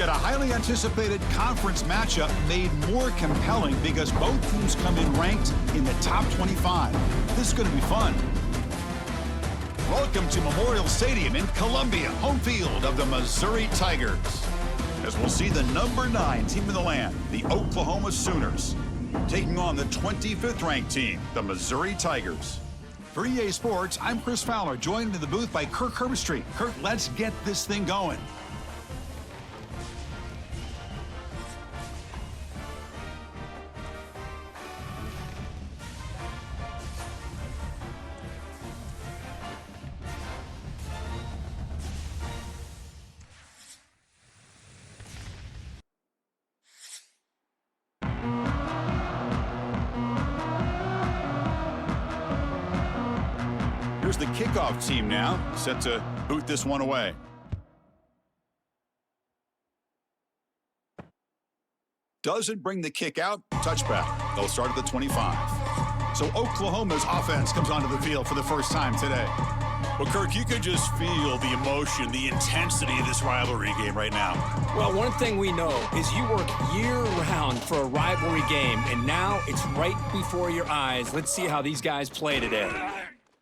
got a highly anticipated conference matchup made more compelling because both teams come in ranked in the top 25. This is going to be fun. Welcome to Memorial Stadium in Columbia, home field of the Missouri Tigers. As we'll see the number 9 team in the land, the Oklahoma Sooners, taking on the 25th ranked team, the Missouri Tigers. For EA Sports, I'm Chris Fowler, joined in the booth by Kirk Herbstreit. Kirk, let's get this thing going. Here's the kickoff team now, set to boot this one away. Doesn't bring the kick out, touchback. They'll start at the 25. So Oklahoma's offense comes onto the field for the first time today. Well, Kirk, you could just feel the emotion, the intensity of this rivalry game right now. Well, one thing we know is you work year-round for a rivalry game, and now it's right before your eyes. Let's see how these guys play today.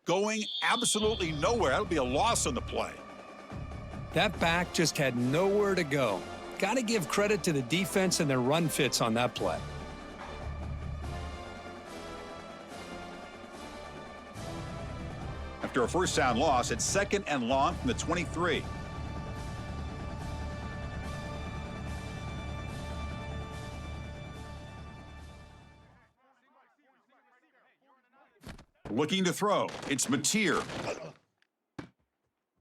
Going absolutely nowhere. That'll be a loss on the play. That back just had nowhere to go. Got to give credit to the defense and their run fits on that play. After a first down loss, it's 2nd and long from the 23. Looking to throw. It's Mateer.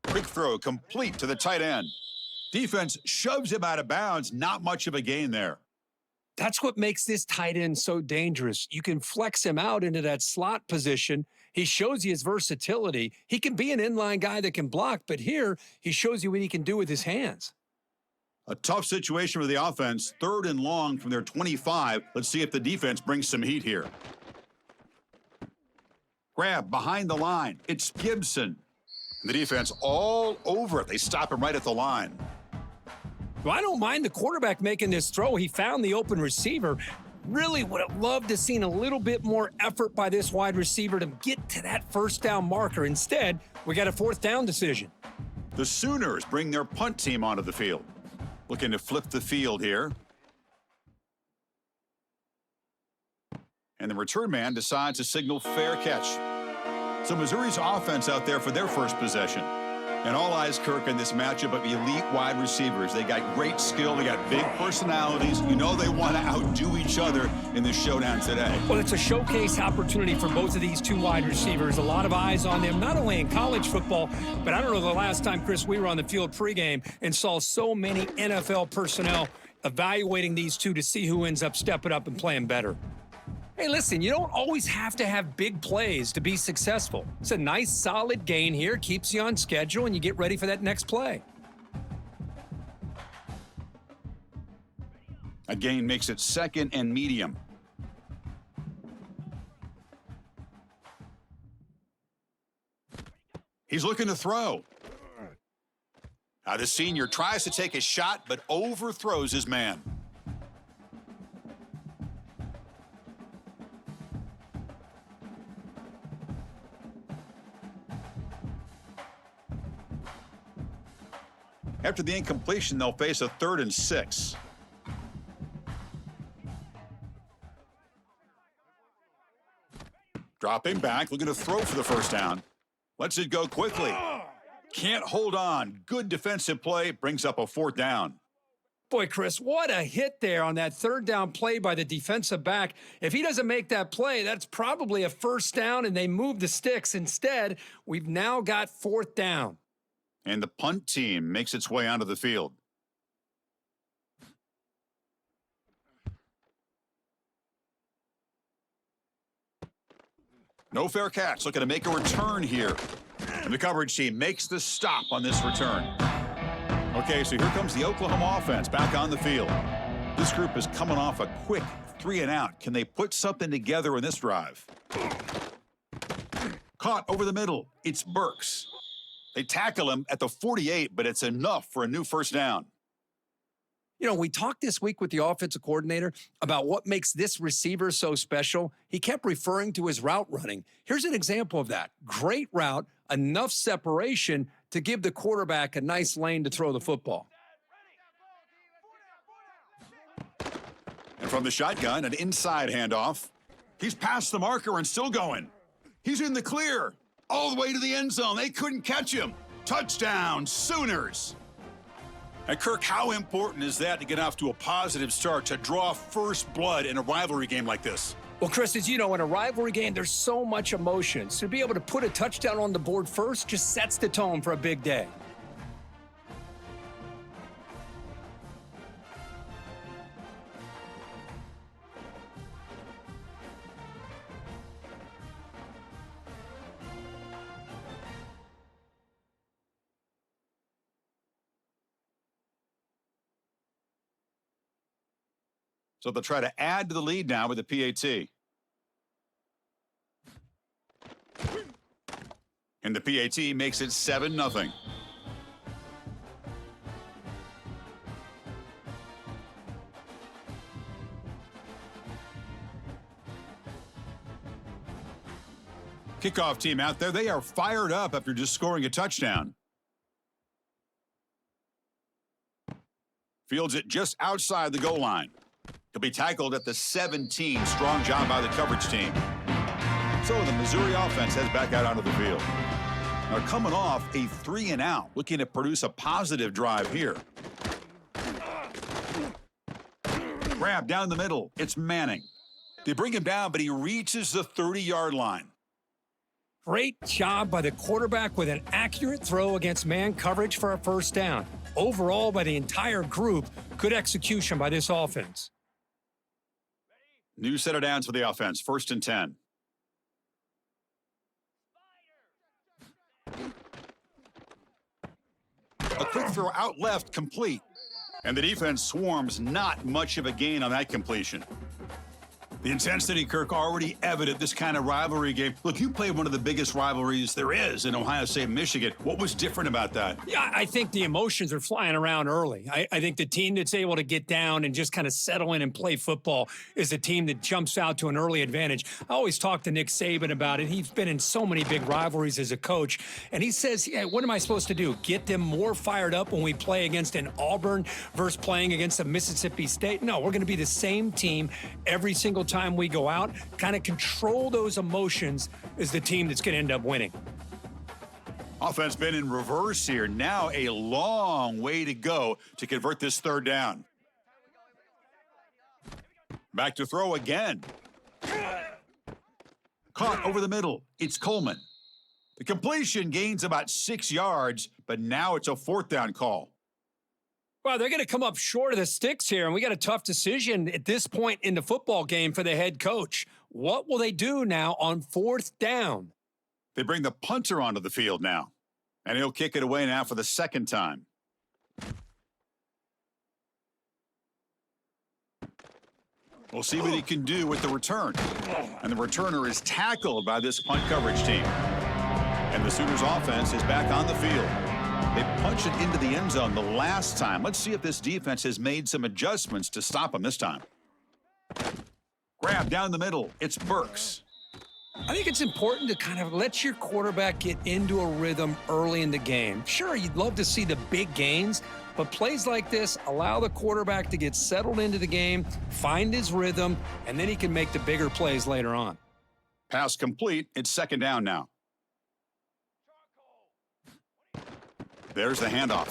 Quick throw complete to the tight end. Defense shoves him out of bounds. Not much of a gain there. That's what makes this tight end so dangerous. You can flex him out into that slot position. He shows you his versatility. He can be an inline guy that can block, but here he shows you what he can do with his hands. A tough situation for the offense. 3rd and long from their 25. Let's see if the defense brings some heat here. Grab behind the line. It's Gibson. The defense all over it. They stop him right at the line. Well, I don't mind the quarterback making this throw. He found the open receiver. Really would have loved to have seen a little bit more effort by this wide receiver to get to that first down marker. Instead, we got a 4th down decision. The Sooners bring their punt team onto the field. Looking to flip the field here. And the return man decides to signal fair catch. So Missouri's offense out there for their first possession. And all eyes, Kirk, in this matchup of elite wide receivers. They got great skill. They got big personalities. You know they want to outdo each other in this showdown today. Well, it's a showcase opportunity for both of these 2 wide receivers. A lot of eyes on them, not only in college football, but I don't know the last time, Chris, we were on the field pregame and saw so many NFL personnel evaluating these 2 to see who ends up stepping up and playing better. Hey, listen, you don't always have to have big plays to be successful. It's a nice, solid gain here, keeps you on schedule, and you get ready for that next play. A gain makes it 2nd and medium. He's looking to throw. Now the senior tries to take a shot, but overthrows his man. After the incompletion, they'll face a 3rd and 6. Dropping back, looking to throw for the first down. Lets it go quickly. Can't hold on. Good defensive play. Brings up a 4th down. Boy, Chris, what a hit there on that 3rd down play by the defensive back. If he doesn't make that play, that's probably a 1st down, and they move the sticks. Instead, we've now got 4th down. And the punt team makes its way onto the field. No fair catch. Looking to make a return here. And the coverage team makes the stop on this return. Okay, so here comes the Oklahoma offense back on the field. This group is coming off a quick 3 and out. Can they put something together in this drive? Caught over the middle. It's Burks. They tackle him at the 48, but it's enough for a new first down. You know, we talked this week with the offensive coordinator about what makes this receiver so special. He kept referring to his route running. Here's an example of that. Great route, enough separation to give the quarterback a nice lane to throw the football. And from the shotgun, an inside handoff. He's past the marker and still going. He's in the clear, all the way to the end zone. They couldn't catch him. Touchdown, Sooners. And Kirk, how important is that to get off to a positive start, to draw first blood in a rivalry game like this? Well, Chris, as you know, in a rivalry game, there's so much emotion. So to be able to put a touchdown on the board first just sets the tone for a big day. So they'll try to add to the lead now with the PAT. And the PAT makes it 7-0. Kickoff team out there, they are fired up after just scoring a touchdown. Fields it just outside the goal line. He'll be tackled at the 17. Strong job by the coverage team. So the Missouri offense heads back out onto the field. Now coming off a 3-and-out, looking to produce a positive drive here. Grab down the middle. It's Manning. They bring him down, but he reaches the 30-yard line. Great job by the quarterback with an accurate throw against man coverage for a first down. Overall, by the entire group, good execution by this offense. New set of downs for the offense. 1st and 10. A quick throw out left, complete. And the defense swarms, not much of a gain on that completion. The intensity, Kirk, already evident this kind of rivalry game. Look, you played one of the biggest rivalries there is in Ohio State and Michigan. What was different about that? Yeah, I think the emotions are flying around early. I think the team that's able to get down and just kind of settle in and play football is the team that jumps out to an early advantage. I always talk to Nick Saban about it. He's been in so many big rivalries as a coach, and he says, yeah, what am I supposed to do? Get them more fired up when we play against an Auburn versus playing against a Mississippi State? No, we're going to be the same team every single time we go out. Kind of control those emotions is the team that's going to end up winning. Offense been in reverse here. Now a long way to go to convert this 3rd down. Back to throw again. Caught over the middle. It's Coleman. The completion gains about 6 yards, but now it's a 4th down call. Well, they're going to come up short of the sticks here, and we got a tough decision at this point in the football game for the head coach. What will they do now on 4th down? They bring the punter onto the field now, and he'll kick it away now for the 2nd time. We'll see what he can do with the return. And the returner is tackled by this punt coverage team. And the Sooners offense is back on the field. They punched it into the end zone the last time. Let's see if this defense has made some adjustments to stop them this time. Grab down the middle. It's Burks. I think it's important to kind of let your quarterback get into a rhythm early in the game. Sure, you'd love to see the big gains, but plays like this allow the quarterback to get settled into the game, find his rhythm, and then he can make the bigger plays later on. Pass complete. It's 2nd down now. There's the handoff.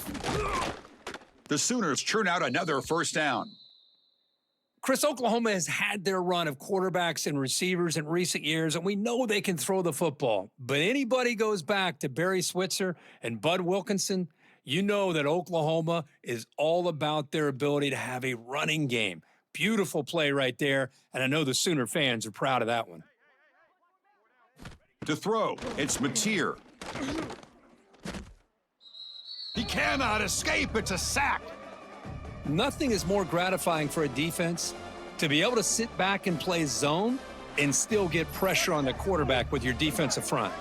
The Sooners churn out another 1st down. Chris, Oklahoma has had their run of quarterbacks and receivers in recent years, and we know they can throw the football. But anybody goes back to Barry Switzer and Bud Wilkinson, you know that Oklahoma is all about their ability to have a running game. Beautiful play right there, and I know the Sooner fans are proud of that one. To throw, it's Mateer. He cannot escape. It's a sack. Nothing is more gratifying for a defense to be able to sit back and play zone and still get pressure on the quarterback with your defensive front.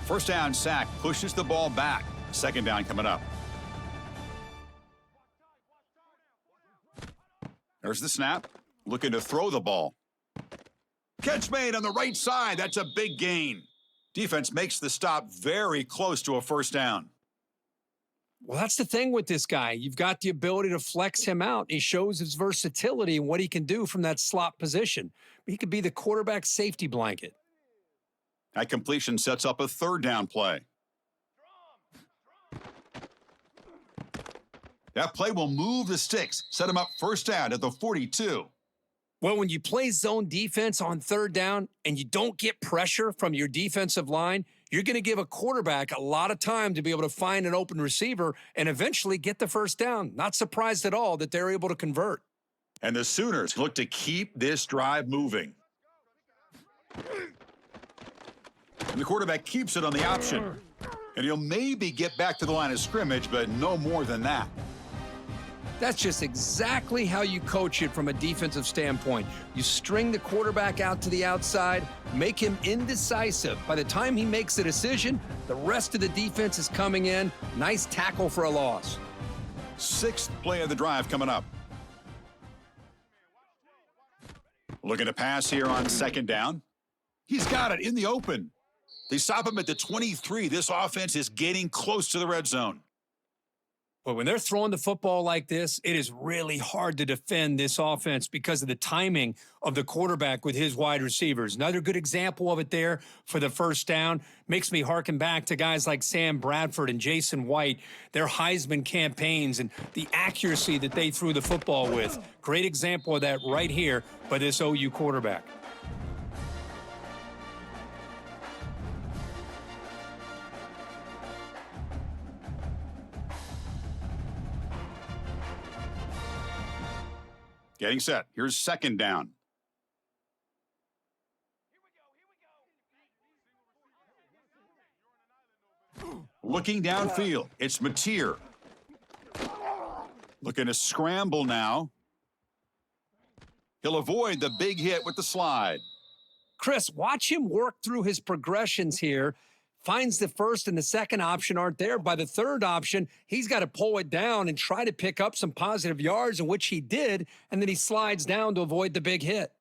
First down sack pushes the ball back. Second down coming up. There's the snap. Looking to throw the ball. Catch made on the right side. That's a big gain. Defense makes the stop very close to a first down. Well, that's the thing with this guy. You've got the ability to flex him out. He shows his versatility and what he can do from that slot position. He could be the quarterback safety blanket. That completion sets up a third down play. That play will move the sticks, set him up first down at the 42. Well, when you play zone defense on third down and you don't get pressure from your defensive line, you're going to give a quarterback a lot of time to be able to find an open receiver and eventually get the first down. Not surprised at all that they're able to convert. And the Sooners look to keep this drive moving. And the quarterback keeps it on the option. And he'll maybe get back to the line of scrimmage, but no more than that. That's just exactly how you coach it from a defensive standpoint. You string the quarterback out to the outside, make him indecisive. By the time he makes a decision, the rest of the defense is coming in. Nice tackle for a loss. Sixth play of the drive coming up. Looking to pass here on second down. He's got it in the open. They stop him at the 23. This offense is getting close to the red zone. But when they're throwing the football like this, it is really hard to defend this offense because of the timing of the quarterback with his wide receivers. Another good example of it there for the first down makes me harken back to guys like Sam Bradford and Jason White, their Heisman campaigns and the accuracy that they threw the football with. Great example of that right here by this OU quarterback. Getting set. Here's second down. Looking downfield. It's Mateer. Looking to scramble now. He'll avoid the big hit with the slide. Chris, watch him work through his progressions here. Finds the first and the second option aren't there. By the third option, he's got to pull it down and try to pick up some positive yards, in which he did, and then he slides down to avoid the big hit.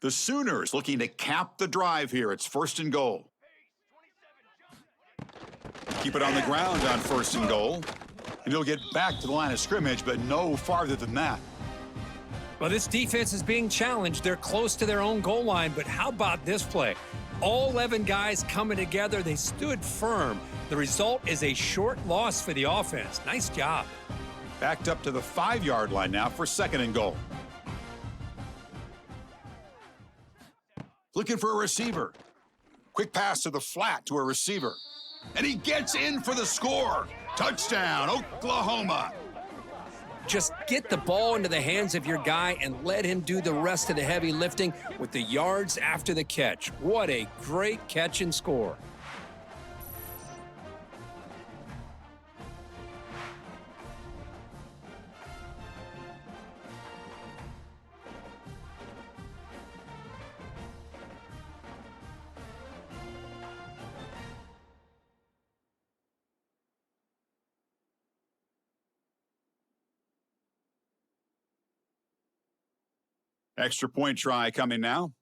The Sooners looking to cap the drive here. It's first and goal. Keep it on the ground on first and goal. And he'll get back to the line of scrimmage, but no farther than that. Well, this defense is being challenged. They're close to their own goal line, but how about this play? All 11 guys coming together. They stood firm. The result is a short loss for the offense. Nice job. Backed up to the 5-yard line now for second and goal. Looking for a receiver. Quick pass to the flat to a receiver. And he gets in for the score. Touchdown, Oklahoma. Just get the ball into the hands of your guy and let him do the rest of the heavy lifting with the yards after the catch. What a great catch and score. Extra point try coming now.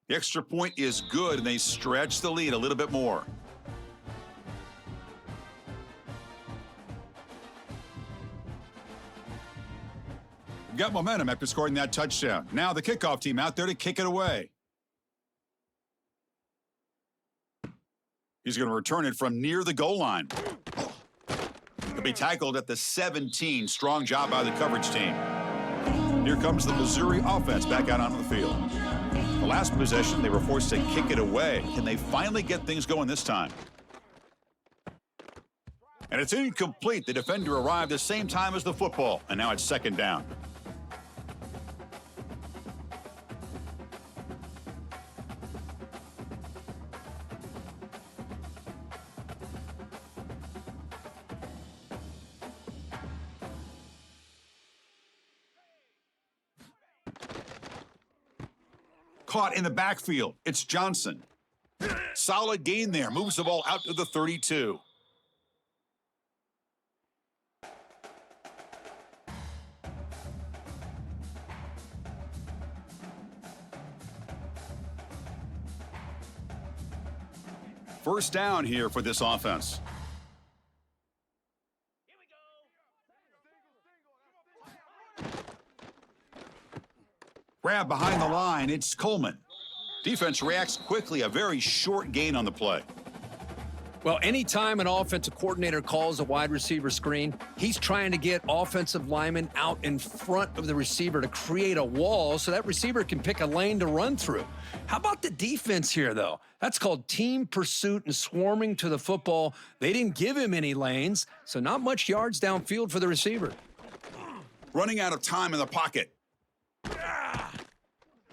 The extra point is good, and they stretch the lead a little bit more. Got momentum after scoring that touchdown. Now the kickoff team out there to kick it away. He's going to return it from near the goal line. He'll be tackled at the 17. Strong job by the coverage team. Here comes the Missouri offense back out onto the field. The last possession, they were forced to kick it away. Can they finally get things going this time? And it's incomplete. The defender arrived the same time as the football, and now it's second down. Caught in the backfield. It's Johnson. Solid gain there. Moves the ball out to the 32. First down here for this offense. Grab behind the line. It's Coleman. Defense reacts quickly. A very short gain on the play. Well, anytime an offensive coordinator calls a wide receiver screen, he's trying to get offensive linemen out in front of the receiver to create a wall so that receiver can pick a lane to run through. How about the defense here, though? That's called team pursuit and swarming to the football. They didn't give him any lanes, so not much yards downfield for the receiver. Running out of time in the pocket.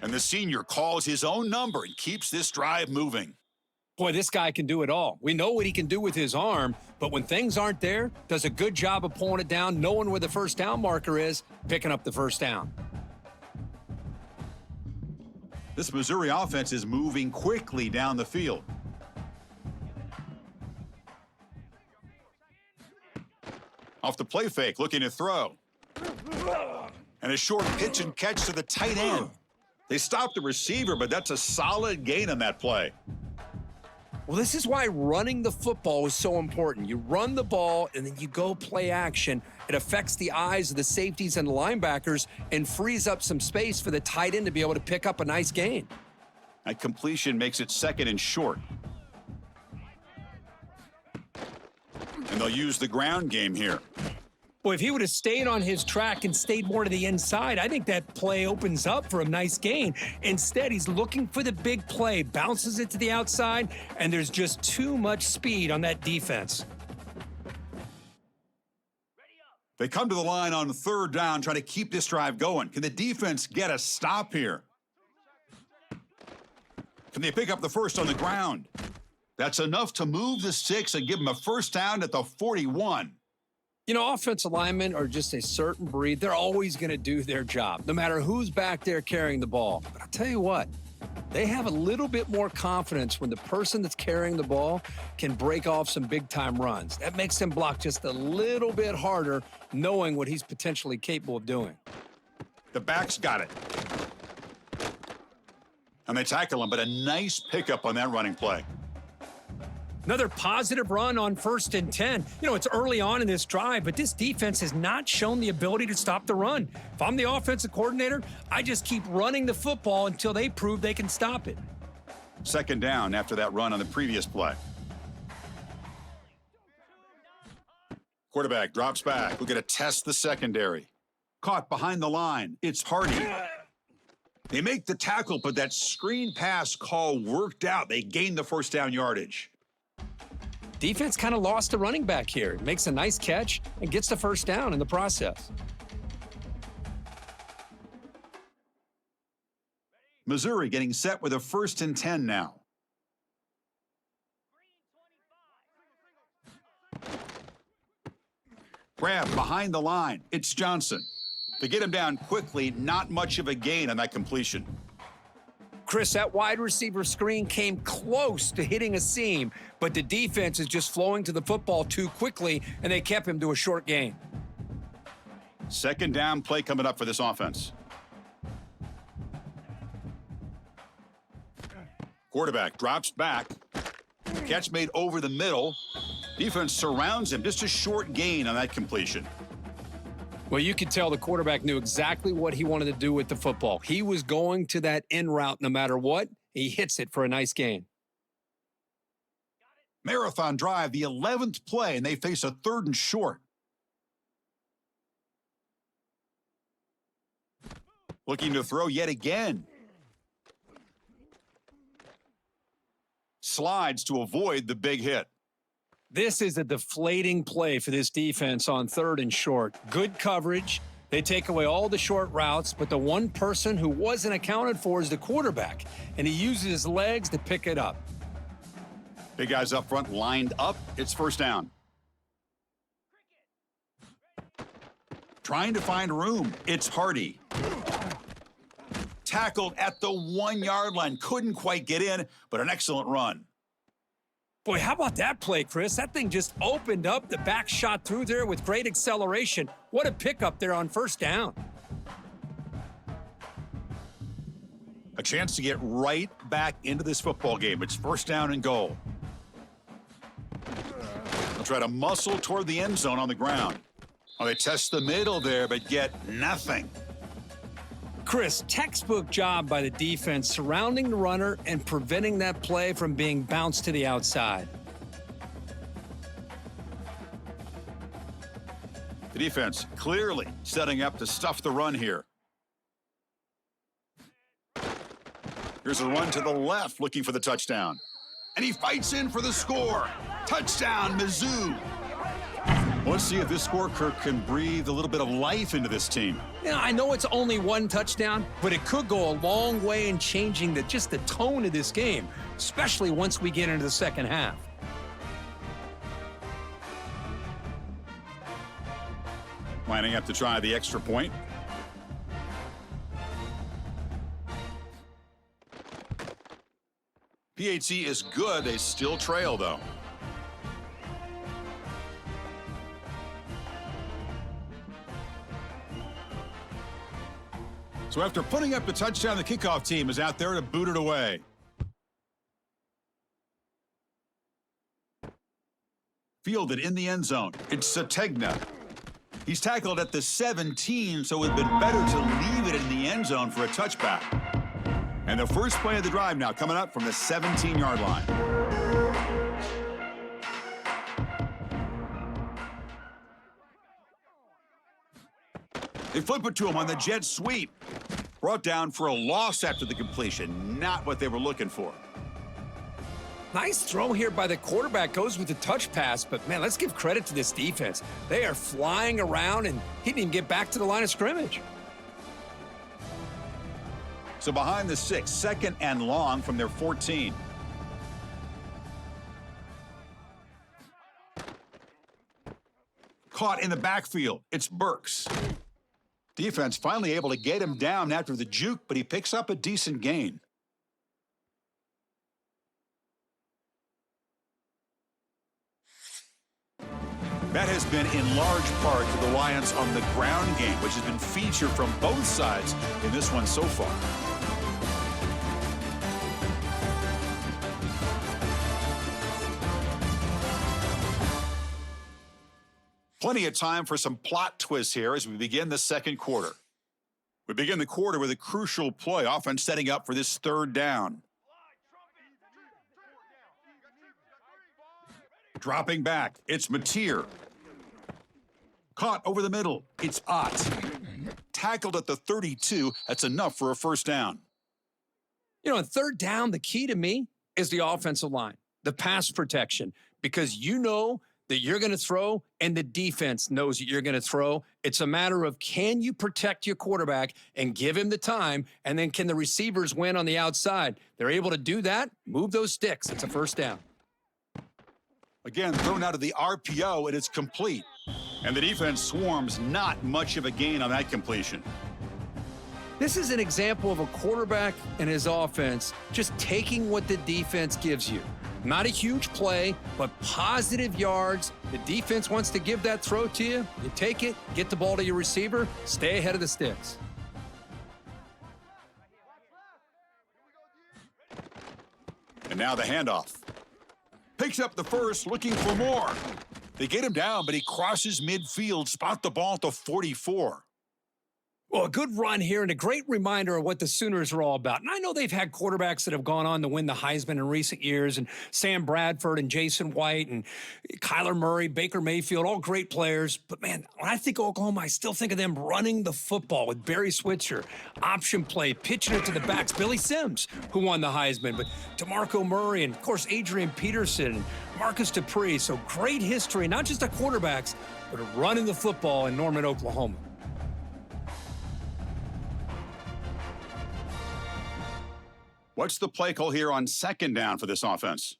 And the senior calls his own number and keeps this drive moving. Boy, this guy can do it all. We know what he can do with his arm, but when things aren't there, does a good job of pulling it down, knowing where the first down marker is, picking up the first down. This Missouri offense is moving quickly down the field. Off the play fake, looking to throw. And a short pitch and catch to the tight end. They stopped the receiver, but that's a solid gain on that play. Well, this is why running the football is so important. You run the ball, and then you go play action. It affects the eyes of the safeties and the linebackers and frees up some space for the tight end to be able to pick up a nice gain. That completion makes it second and short. And they'll use the ground game here. Boy, if he would have stayed on his track and stayed more to the inside, I think that play opens up for a nice gain. Instead, he's looking for the big play, bounces it to the outside, and there's just too much speed on that defense. They come to the line on third down, trying to keep this drive going. Can the defense get a stop here? Can they pick up the first on the ground? That's enough to move the sticks and give them a first down at the 41. You know, offensive linemen are just a certain breed. They're always going to do their job, no matter who's back there carrying the ball. But I'll tell you what, they have a little bit more confidence when the person that's carrying the ball can break off some big-time runs. That makes them block just a little bit harder, knowing what he's potentially capable of doing. The back's got it. And they tackle him, but a nice pickup on that running play. Another positive run on 1st and 10. You know, it's early on in this drive, but this defense has not shown the ability to stop the run. If I'm the offensive coordinator, I just keep running the football until they prove they can stop it. Second down after that run on the previous play. Quarterback drops back. We're going to test the secondary. Caught behind the line. It's Hardy. They make the tackle, but that screen pass call worked out. They gained the first down yardage. Defense kind of lost a running back here. Makes a nice catch and gets the first down in the process. Missouri getting set with a 1st and 10 now. Grab behind the line. It's Johnson. To get him down quickly, not much of a gain on that completion. Chris, that wide receiver screen came close to hitting a seam, but the defense is just flowing to the football too quickly, and they kept him to a short gain. Second down play coming up for this offense. Quarterback drops back. Catch made over the middle. Defense surrounds him. Just a short gain on that completion. Well, you could tell the quarterback knew exactly what he wanted to do with the football. He was going to that in route no matter what. He hits it for a nice gain. Marathon drive, the 11th play, and they face a 3rd and short. Looking to throw yet again. Slides to avoid the big hit. This is a deflating play for this defense on 3rd and short. Good coverage. They take away all the short routes, but the one person who wasn't accounted for is the quarterback, and he uses his legs to pick it up. Big guys up front lined up. It's first down. Trying to find room. It's Hardy. tackled at the 1-yard line. Couldn't quite get in, but an excellent run. Boy, how about that play, Chris? That thing just opened up. The back shot through there with great acceleration. What a pickup there on first down. A chance to get right back into this football game. It's first down and goal. They'll try to muscle toward the end zone on the ground. Oh, they test the middle there, but get nothing. Chris, textbook job by the defense surrounding the runner and preventing that play from being bounced to the outside. The defense clearly setting up to stuff the run here. Here's a run to the left looking for the touchdown. And he fights in for the score. Touchdown, Mizzou. Let's see if this score, Kirk, can breathe a little bit of life into this team. Yeah, I know it's only one touchdown, but it could go a long way in changing just the tone of this game, especially once we get into the second half. Lining up to try the extra point. PAT is good. They still trail, though. So after putting up the touchdown, the kickoff team is out there to boot it away. Fielded in the end zone. It's Sategna. He's tackled at the 17, so it would have been better to leave it in the end zone for a touchback. And the first play of the drive now coming up from the 17-yard line. They flip it to him on the jet sweep. Brought down for a loss after the completion. Not what they were looking for. Nice throw here by the quarterback. Goes with the touch pass, but man, let's give credit to this defense. They are flying around, and he didn't even get back to the line of scrimmage. So behind the 6, second and long from their 14. Caught in the backfield. It's Burks. Defense finally able to get him down after the juke, but he picks up a decent gain. That has been in large part to the Lions on the ground game, which has been featured from both sides in this one so far. Plenty of time for some plot twists here as we begin the second quarter. We begin the quarter with a crucial play, offense setting up for this third down. Dropping back, it's Mateer. Caught over the middle, it's Ott. Tackled at the 32, that's enough for a first down. You know, on third down, the key to me is the offensive line, the pass protection, because you know that you're going to throw and the defense knows that you're going to throw. It's a matter of, can you protect your quarterback and give him the time, and then can the receivers win on the outside? They're able to do that, move those sticks. It's a first down. Again, thrown out of the RPO, and it's complete. And the defense swarms, not much of a gain on that completion. This is an example of a quarterback and his offense just taking what the defense gives you. Not a huge play, but positive yards. The defense wants to give that throw to you. You take it, get the ball to your receiver, stay ahead of the sticks. And now the handoff. Picks up the first, looking for more. They get him down, but he crosses midfield, spot the ball at the 44. Well, a good run here and a great reminder of what the Sooners are all about. And I know they've had quarterbacks that have gone on to win the Heisman in recent years, and Sam Bradford and Jason White and Kyler Murray, Baker Mayfield, all great players. But, man, when I think of Oklahoma, I still think of them running the football with Barry Switzer, option play, pitching it to the backs. Billy Sims, who won the Heisman, but DeMarco Murray and, of course, Adrian Peterson and Marcus Dupree. So great history, not just of quarterbacks, but of running the football in Norman, Oklahoma. What's the play call here on second down for this offense?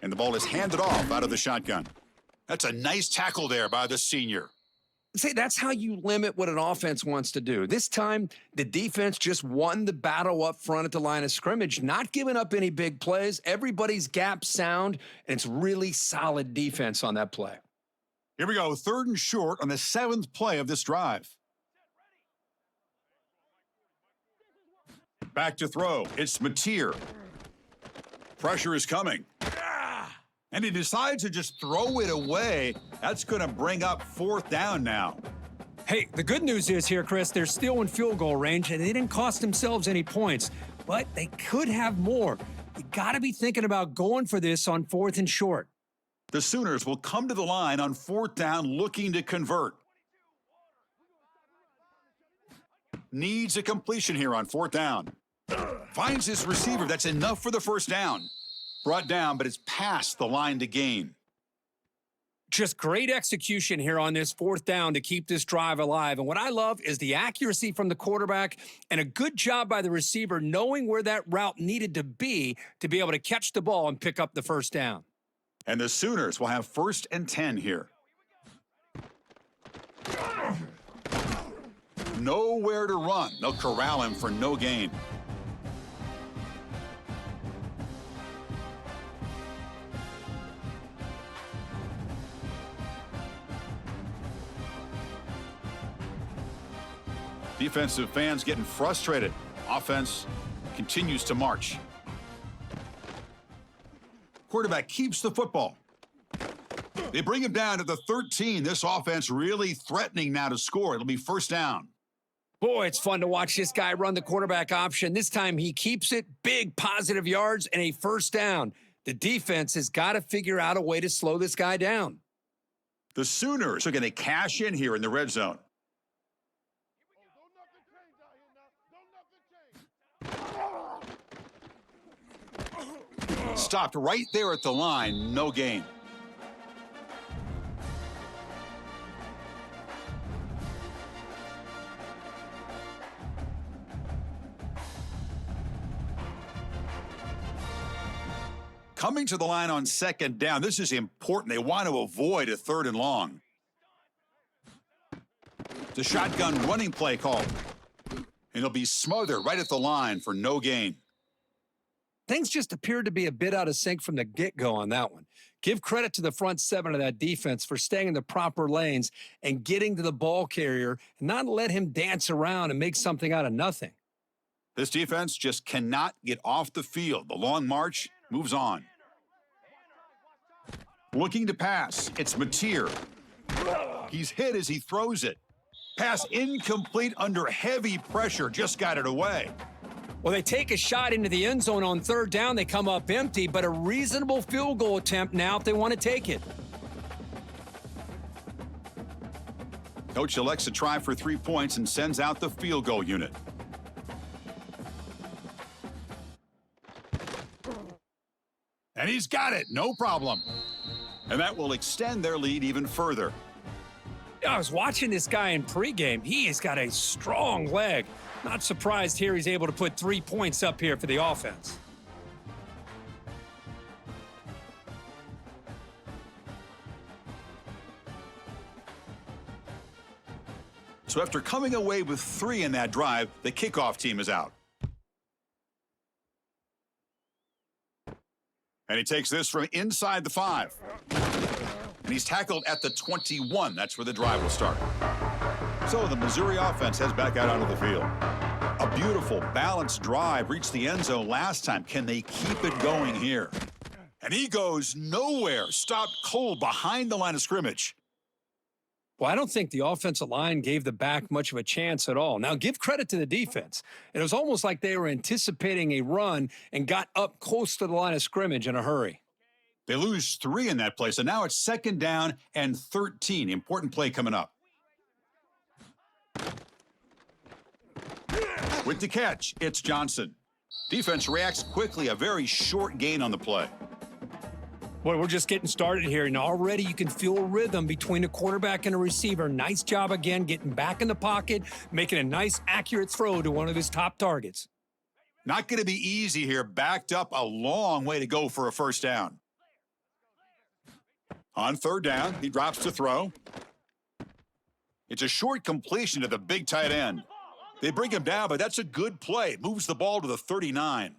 And the ball is handed off out of the shotgun. That's a nice tackle there by the senior. Say that's how you limit what an offense wants to do. This time, the defense just won the battle up front at the line of scrimmage, not giving up any big plays. Everybody's gap sound, and it's really solid defense on that play. Here we go, 3rd and short on the 7th play of this drive. Back to throw. It's Mateer. Pressure is coming. And he decides to just throw it away. That's going to bring up 4th down now. Hey, the good news is here, Chris, they're still in field goal range, and they didn't cost themselves any points, but they could have more. You got to be thinking about going for this on 4th and short. The Sooners will come to the line on 4th down looking to convert. Needs a completion here on 4th down. Finds his receiver. That's enough for the 1st down. Brought down, but it's past the line to gain. Just great execution here on this 4th down to keep this drive alive. And what I love is the accuracy from the quarterback and a good job by the receiver knowing where that route needed to be able to catch the ball and pick up the 1st down. And the Sooners will have 1st and 10 here. Nowhere to run. They'll corral him for no gain. Defensive fans getting frustrated. Offense continues to march. Quarterback keeps the football. They bring him down to the 13. This offense really threatening now to score. It'll be 1st down. Boy, it's fun to watch this guy run the quarterback option. This time he keeps it. Big positive yards and a 1st down. The defense has got to figure out a way to slow this guy down. The Sooners are going to cash in here in the red zone. Stopped right there at the line, no gain. Coming to the line on 2nd down, this is important. They want to avoid a 3rd and long. The shotgun running play called. And he'll be smothered right at the line for no gain. Things just appeared to be a bit out of sync from the get-go on that one. Give credit to the front 7 of that defense for staying in the proper lanes and getting to the ball carrier and not let him dance around and make something out of nothing. This defense just cannot get off the field. The long march moves on. Looking to pass. It's Mateer. He's hit as he throws it. Pass incomplete under heavy pressure. Just got it away. Well, they take a shot into the end zone on 3rd down. They come up empty, but a reasonable field goal attempt now if they want to take it. Coach elects to try for 3 points and sends out the field goal unit. And he's got it, no problem. And that will extend their lead even further. I was watching this guy in pregame. He has got a strong leg. Not surprised here he's able to put 3 points up here for the offense. So after coming away with 3 in that drive, the kickoff team is out. And he takes this from inside the 5. And he's tackled at the 21. That's where the drive will start. So the Missouri offense heads back out onto the field. A beautiful, balanced drive reached the end zone last time. Can they keep it going here? And he goes nowhere. Stopped cold behind the line of scrimmage. Well, I don't think the offensive line gave the back much of a chance at all. Now, give credit to the defense. It was almost like they were anticipating a run and got up close to the line of scrimmage in a hurry. They lose 3 in that play, so now it's 2nd down and 13. Important play coming up. With the catch, it's Johnson. Defense reacts quickly, a very short gain on the play. Boy, we're just getting started here, and already you can feel a rhythm between a quarterback and a receiver. Nice job again getting back in the pocket, making a nice, accurate throw to one of his top targets. Not going to be easy here. Backed up a long way to go for a 1st down. On 3rd down, he drops to throw. It's a short completion to the big tight end. They bring him down, but that's a good play. Moves the ball to the 39.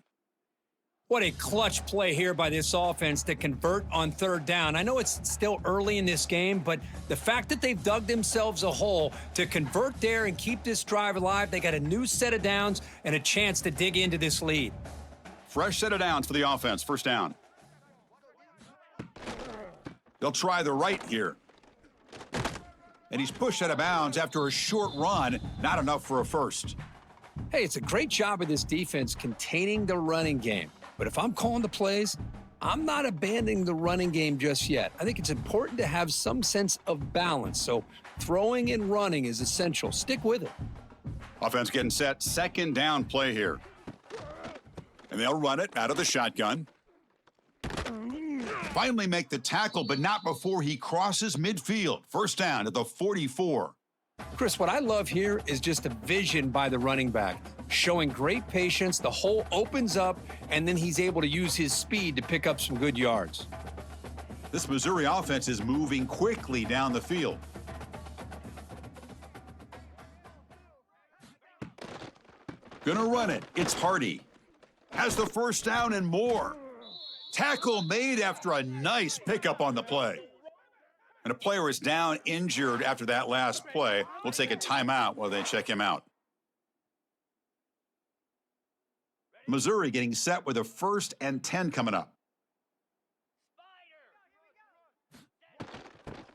What a clutch play here by this offense to convert on third down. I know it's still early in this game, but the fact that they've dug themselves a hole to convert there and keep this drive alive, they got a new set of downs and a chance to dig into this lead. Fresh set of downs for the offense. First down. They'll try the right here. And he's pushed out of bounds after a short run. Not enough for a first. Hey, it's a great job of this defense containing the running game. But if I'm calling the plays, I'm not abandoning the running game just yet. I think it's important to have some sense of balance. So throwing and running is essential. Stick with it. Offense getting set. Second down play here. And they'll run it out of the shotgun. Finally make the tackle, but not before he crosses midfield. First down at the 44. Chris, what I love here is just a vision by the running back, showing great patience. The hole opens up, and then he's able to use his speed to pick up some good yards. This Missouri offense is moving quickly down the field. Gonna run it. It's Hardy. Has the first down and more. Tackle made after a nice pickup on the play. And a player is down injured after that last play. We'll take a timeout while they check him out. Missouri getting set with a 1st and 10 coming up.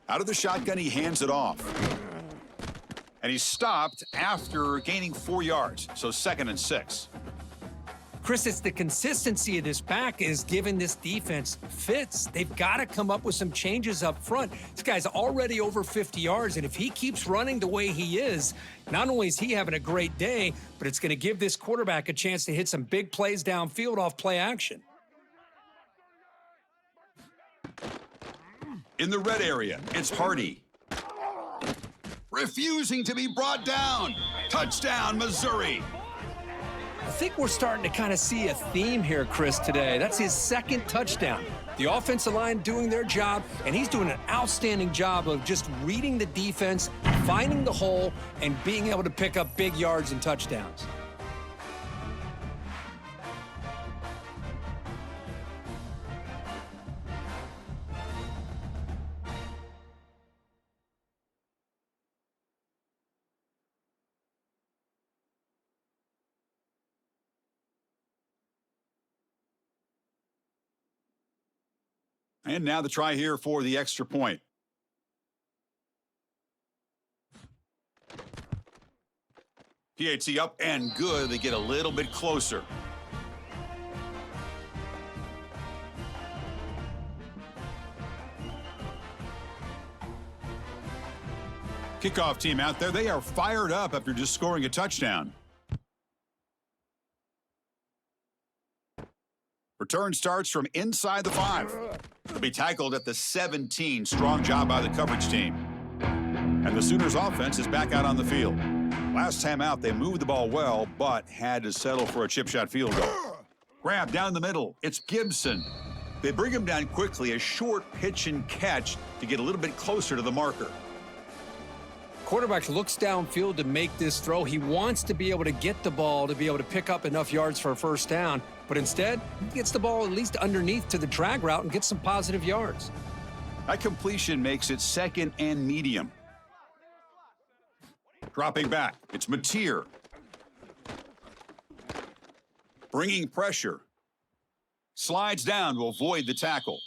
Out of the shotgun, he hands it off. And he's stopped after gaining 4 yards, so 2nd and 6. Chris, it's the consistency of this back is giving this defense fits. They've got to come up with some changes up front. This guy's already over 50 yards, and if he keeps running the way he is, not only is he having a great day, but it's going to give this quarterback a chance to hit some big plays downfield off play action. In the red area, it's Hardy. Refusing to be brought down. Touchdown, Missouri. I think we're starting to kind of see a theme here, Chris, today. That's his 2nd touchdown. The offensive line doing their job, and he's doing an outstanding job of just reading the defense, finding the hole, and being able to pick up big yards and touchdowns. And now the try here for the extra point. PAT up and good. They get a little bit closer. Kickoff team out there. They are fired up after just scoring a touchdown. Return starts from inside the 5. They'll be tackled at the 17. Strong job by the coverage team. And the Sooners offense is back out on the field. Last time out, they moved the ball well, but had to settle for a chip shot field goal. Grab down the middle. It's Gibson. They bring him down quickly, a short pitch and catch to get a little bit closer to the marker. Quarterback looks downfield to make this throw. He wants to be able to get the ball to be able to pick up enough yards for a first down, but instead, he gets the ball at least underneath to the drag route and gets some positive yards. That completion makes it 2nd and medium. Dropping back, it's Mateer. Bringing pressure. Slides down to avoid the tackle.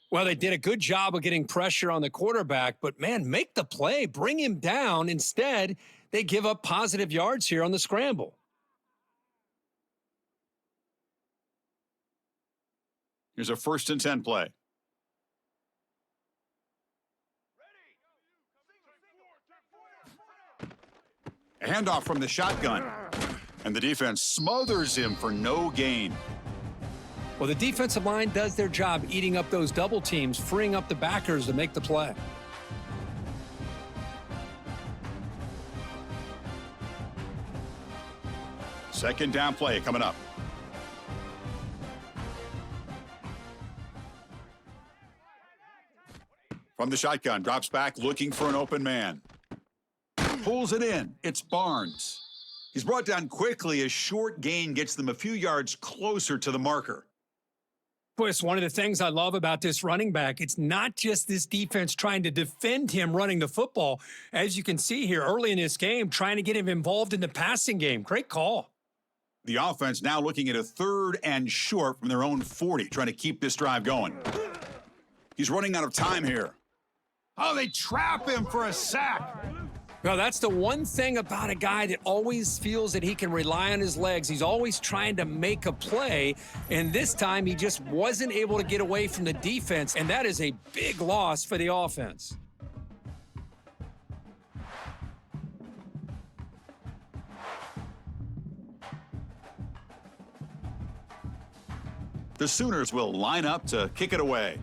Well, they did a good job of getting pressure on the quarterback, but man, make the play, bring him down. Instead, they give up positive yards here on the scramble. Here's a 1st and 10 play. A handoff from the shotgun. And the defense smothers him for no gain. Well, the defensive line does their job eating up those double teams, freeing up the backers to make the play. Second down play coming up. From the shotgun, drops back looking for an open man. Pulls it in. It's Barnes. He's brought down quickly. A short gain gets them a few yards closer to the marker. Boy, it's one of the things I love about this running back. It's not just this defense trying to defend him running the football. As you can see here early in this game, trying to get him involved in the passing game. Great call. The offense now looking at a 3rd and short from their own 40, trying to keep this drive going. He's running out of time here. Oh, they trap him for a sack. Well, that's the one thing about a guy that always feels that he can rely on his legs. He's always trying to make a play, and this time he just wasn't able to get away from the defense, and that is a big loss for the offense. The Sooners will line up to kick it away.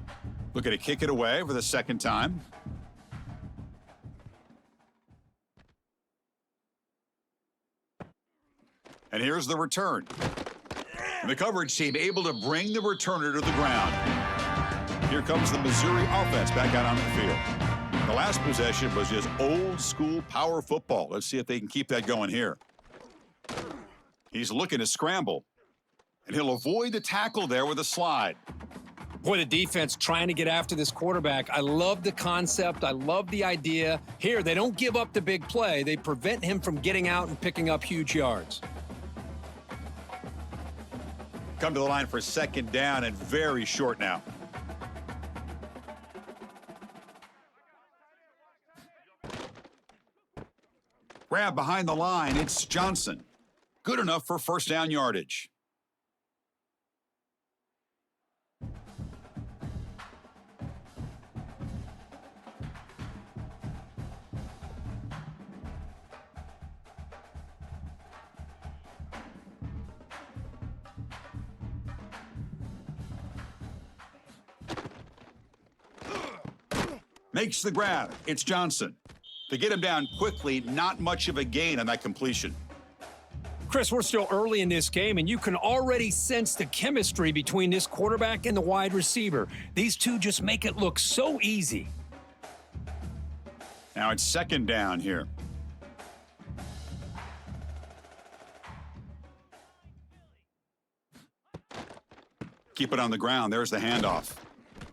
Looking to kick it away for the 2nd time. And here's the return. And the coverage team able to bring the returner to the ground. Here comes the Missouri offense back out on the field. The last possession was just old school power football. Let's see if they can keep that going here. He's looking to scramble. And he'll avoid the tackle there with a slide. Boy, the defense trying to get after this quarterback. I love the concept. I love the idea. Here, they don't give up the big play. They prevent him from getting out and picking up huge yards. Come to the line for 2nd down and very short now. Grab behind the line. It's Johnson. Good enough for 1st down yardage. Makes the grab. It's Johnson. To get him down quickly, not much of a gain on that completion. Chris, we're still early in this game, and you can already sense the chemistry between this quarterback and the wide receiver. These two just make it look so easy. Now it's 2nd down here. Keep it on the ground. There's the handoff.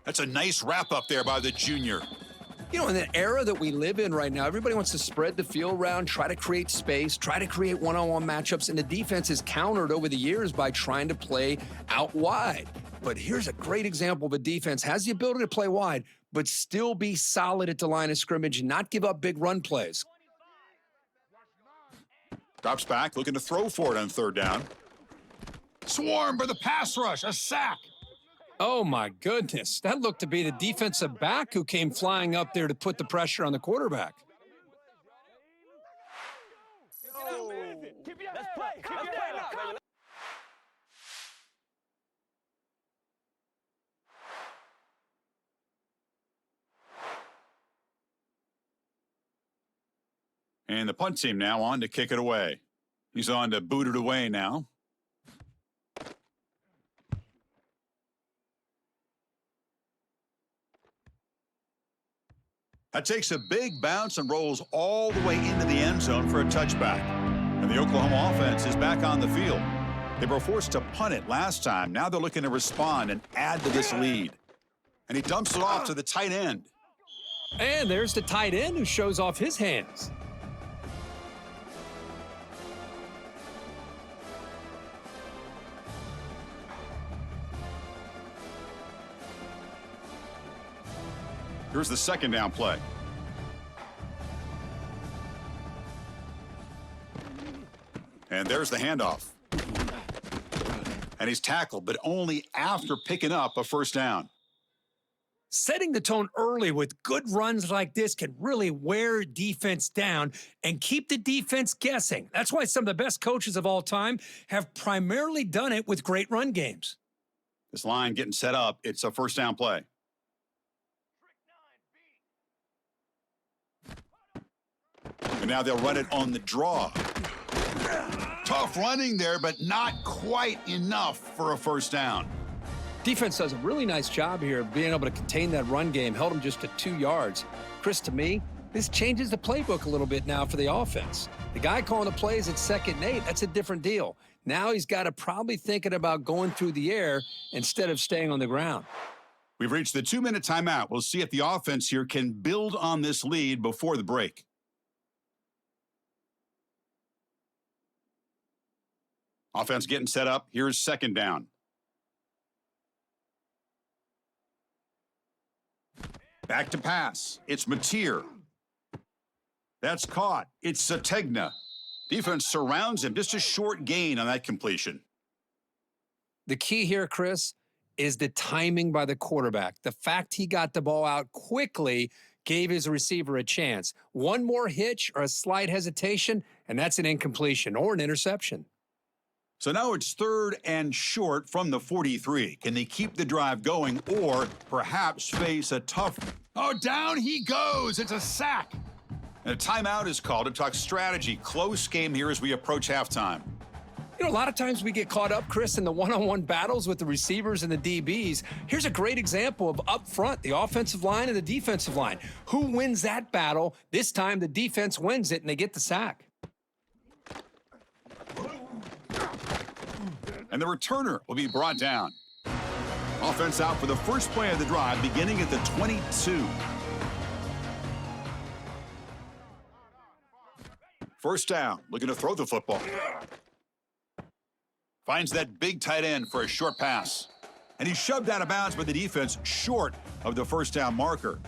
That's a nice wrap up there by the junior. You know, in the era that we live in right now, everybody wants to spread the field around, try to create space, try to create one-on-one matchups, and the defense is countered over the years by trying to play out wide. But here's a great example of a defense has the ability to play wide, but still be solid at the line of scrimmage and not give up big run plays. Drops back, looking to throw for it on 3rd down. Swarmed by the pass rush, a sack. Oh, my goodness. That looked to be the defensive back who came flying up there to put the pressure on the quarterback. And the punt team now on to kick it away. He's on to boot it away now. That takes a big bounce and rolls all the way into the end zone for a touchback. And the Oklahoma offense is back on the field. They were forced to punt it last time. Now they're looking to respond and add to this lead. And he dumps it off to the tight end. And there's the tight end who shows off his hands. Here's the 2nd down play. And there's the handoff. And he's tackled, but only after picking up a 1st down. Setting the tone early with good runs like this can really wear defense down and keep the defense guessing. That's why some of the best coaches of all time have primarily done it with great run games. This line getting set up. It's a 1st down play. And now they'll run it on the draw. Tough running there, but not quite enough for a 1st down. Defense does a really nice job here of being able to contain that run game, held them just to 2 yards. Chris, to me, This changes the playbook a little bit now for the offense. The guy calling the plays at 2nd and 8, that's a different deal. Now he's got to probably thinking about going through the air instead of staying on the ground. We've reached the 2-minute timeout. We'll see if the offense here can build on this lead before the break. Offense getting set up. Here's 2nd down. Back to pass. It's Mateer. That's caught. It's Sategna. Defense surrounds him. Just a short gain on that completion. The key here, Chris, is the timing by the quarterback. The fact he got the ball out quickly gave his receiver a chance. One more hitch or a slight hesitation, and that's an incompletion or an interception. So now it's 3rd and short from the 43. Can they keep the drive going or perhaps face a tough... Oh, down he goes. It's a sack. And a timeout is called to talk strategy. Close game here as we approach halftime. You know, a lot of times we get caught up, Chris, in the one-on-one battles with the receivers and the DBs. Here's a great example of up front, the offensive line and the defensive line. Who wins that battle? This time the defense wins it and they get the sack. And the returner will be brought down. Offense out for the first play of the drive, beginning at the 22. First down, looking to throw the football. Finds that big tight end for a short pass. And he's shoved out of bounds by the defense short of the first down marker.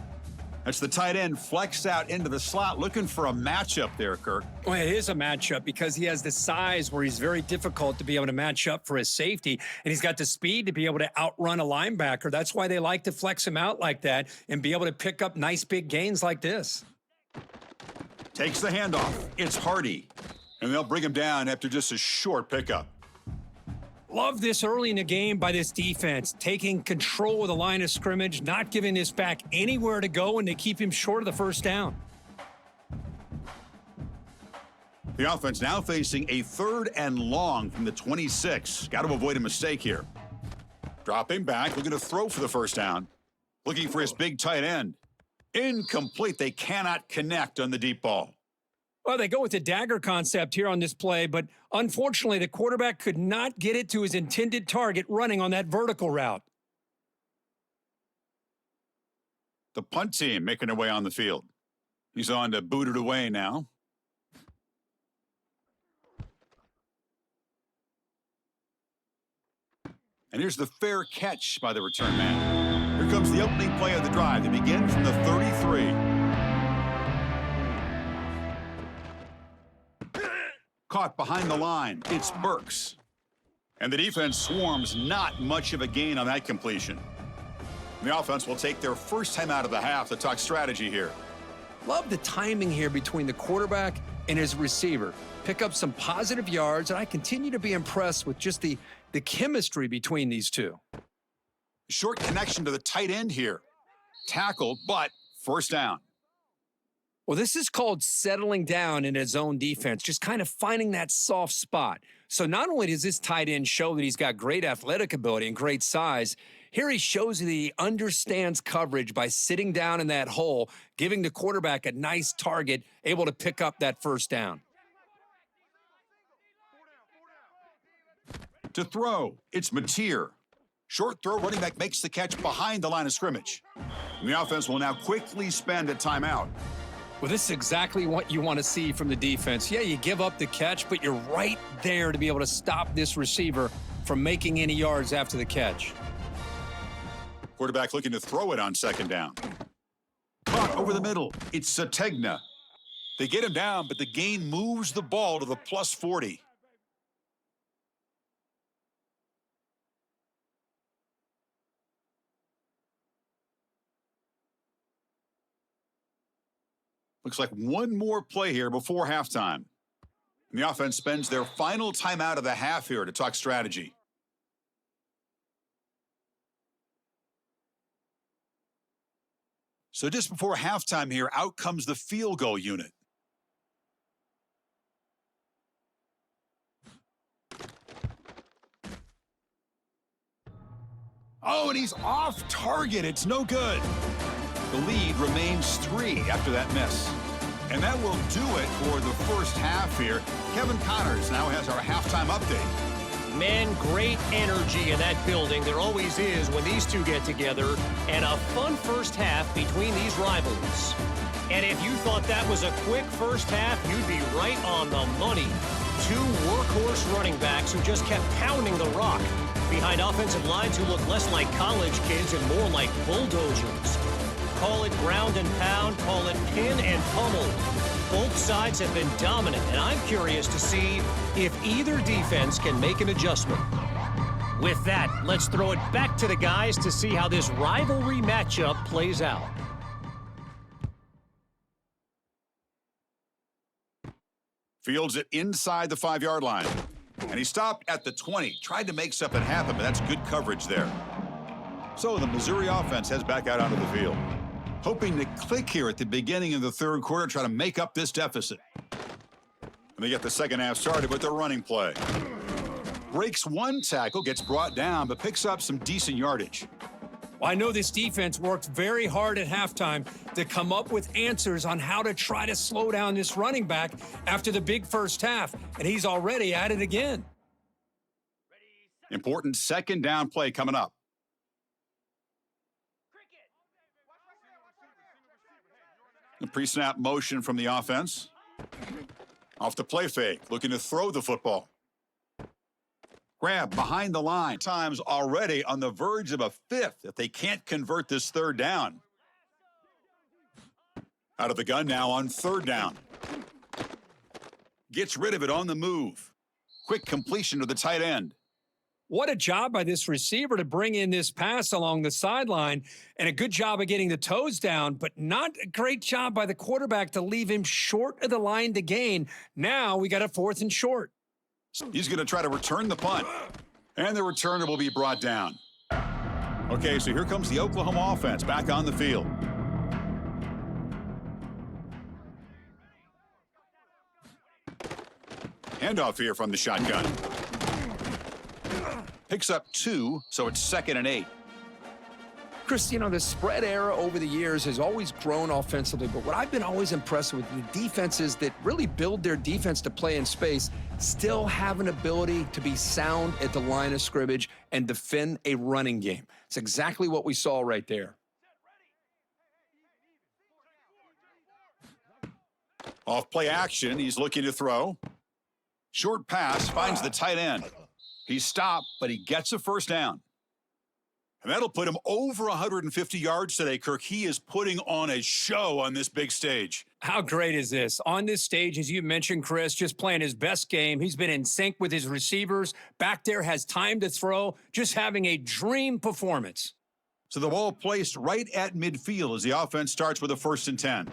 That's the tight end flexed out into the slot, looking for a matchup there, Kirk. Well, it is a matchup because he has the size where he's very difficult to be able to match up for his safety, and he's got the speed to be able to outrun a linebacker. That's why they like to flex him out like that and be able to pick up nice big gains like this. Takes the handoff. It's Hardy, and they'll bring him down after just a short pickup. Love this early in the game by this defense, taking control of the line of scrimmage, not giving this back anywhere to go, and they keep him short of the first down. The offense now facing a 3rd and long from the 26. Got to avoid a mistake here. Dropping back, looking to throw for the first down. Looking for his big tight end. Incomplete. They cannot connect on the deep ball. Well, they go with the dagger concept here on this play, but unfortunately, the quarterback could not get it to his intended target running on that vertical route. The punt team making their way on the field. He's on to boot it away now. And here's the fair catch by the return man. Here comes the opening play of the drive. They begin from the 33. Caught behind the line. It's Burks. And the defense swarms. Not much of a gain on that completion. The offense will take their first time out of the half to talk strategy here. Love the timing here between the quarterback and his receiver. Pick up some positive yards, and I continue to be impressed with just the chemistry between these two. Short connection to the tight end here. Tackled, but first down. Well, this is called settling down in his own defense, just kind of finding that soft spot. So not only does this tight end show that he's got great athletic ability and great size, here he shows that he understands coverage by sitting down in that hole, giving the quarterback a nice target, able to pick up that first down. To throw, it's Mateer. Short throw, running back makes the catch behind the line of scrimmage. And the offense will now quickly spend a timeout. Well, this is exactly what you want to see from the defense. Yeah, you give up the catch, but you're right there to be able to stop this receiver from making any yards after the catch. Quarterback looking to throw it on second down. Caught over the middle. It's Sategna. They get him down, but the gain moves the ball to the plus 40. Looks like one more play here before halftime. And the offense spends their final timeout of the half here to talk strategy. So just before halftime here, out comes the field goal unit. Oh, and he's off target. It's no good. The lead remains 3 after that miss. And that will do it for the first half here. Kevin Connors now has our halftime update. Man, great energy in that building. There always is when these two get together. And a fun first half between these rivals. And if you thought that was a quick first half, you'd be right on the money. Two workhorse running backs who just kept pounding the rock behind offensive lines who look less like college kids and more like bulldozers. Call it ground and pound, call it pin and pummel. Both sides have been dominant, and I'm curious to see if either defense can make an adjustment. With that, let's throw it back to the guys to see how this rivalry matchup plays out. Fields it inside the 5-yard line. And he stopped at the 20. Tried to make something happen, but that's good coverage there. So the Missouri offense heads back out onto the field, hoping to click here at the beginning of the third quarter, try to make up this deficit. And they get the second half started with their running play. Breaks one tackle, gets brought down, but picks up some decent yardage. Well, I know this defense worked very hard at halftime to come up with answers on how to try to slow down this running back after the big first half, and he's already at it again. Important second down play coming up. The pre-snap motion from the offense. Off the play fake, looking to throw the football. Grab behind the line. Times already on the verge of a 5th if they can't convert this third down. Out of the gun now on third down. Gets rid of it on the move. Quick completion to the tight end. What a job by this receiver to bring in this pass along the sideline, and a good job of getting the toes down, but not a great job by the quarterback to leave him short of the line to gain. Now we got a 4th and short. He's going to try to return the punt, and the returner will be brought down. Okay, so here comes the Oklahoma offense back on the field. Handoff here from the shotgun. Picks up 2, so it's 2nd and 8. Chris, you know, the spread era over the years has always grown offensively, but what I've been always impressed with, the defenses that really build their defense to play in space still have an ability to be sound at the line of scrimmage and defend a running game. It's exactly what we saw right there. Off play action, he's looking to throw. Short pass, finds the tight end. He's stopped, but he gets a first down. And that'll put him over 150 yards today, Kirk. He is putting on a show on this big stage. How great is this? On this stage, as you mentioned, Chris, just playing his best game. He's been in sync with his receivers. Back there, has time to throw. Just having a dream performance. So the ball placed right at midfield as the offense starts with a 1st and 10.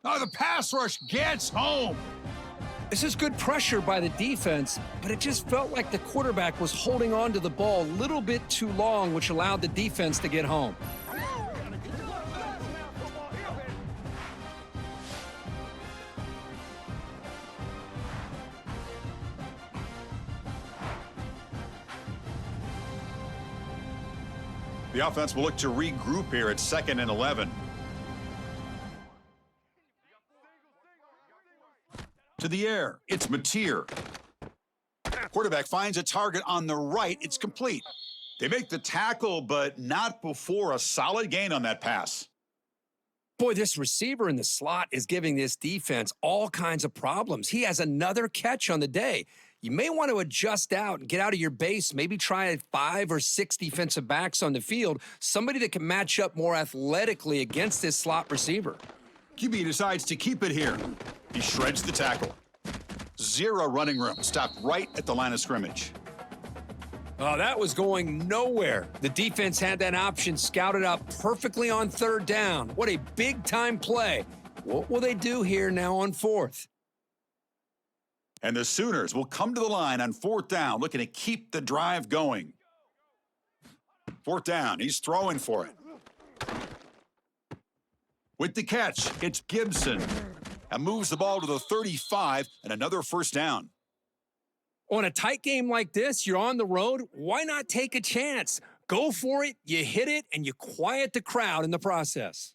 Oh, the pass rush gets home. This is good pressure by the defense, but it just felt like the quarterback was holding on to the ball a little bit too long, which allowed the defense to get home. The offense will look to regroup here at 2nd and 11. To the air, it's Mateer. Quarterback finds a target on the right. It's complete. They make the tackle, but not before a solid gain on that pass. Boy, this receiver in the slot is giving this defense all kinds of problems. He has another catch on the day. You may want to adjust out and get out of your base, maybe try 5 or 6 defensive backs on the field, somebody that can match up more athletically against this slot receiver. QB decides to keep it here. He shreds the tackle. 0 running room. Stopped right at the line of scrimmage. Oh, that was going nowhere. The defense had that option scouted out perfectly on 3rd down. What a big-time play. What will they do here now on 4th? And the Sooners will come to the line on 4th down, looking to keep the drive going. 4th down, he's throwing for it. With the catch, it's Gibson. And moves the ball to the 35, and another 1st down. On a tight game like this, you're on the road, why not take a chance? go for it, you hit it, and you quiet the crowd in the process.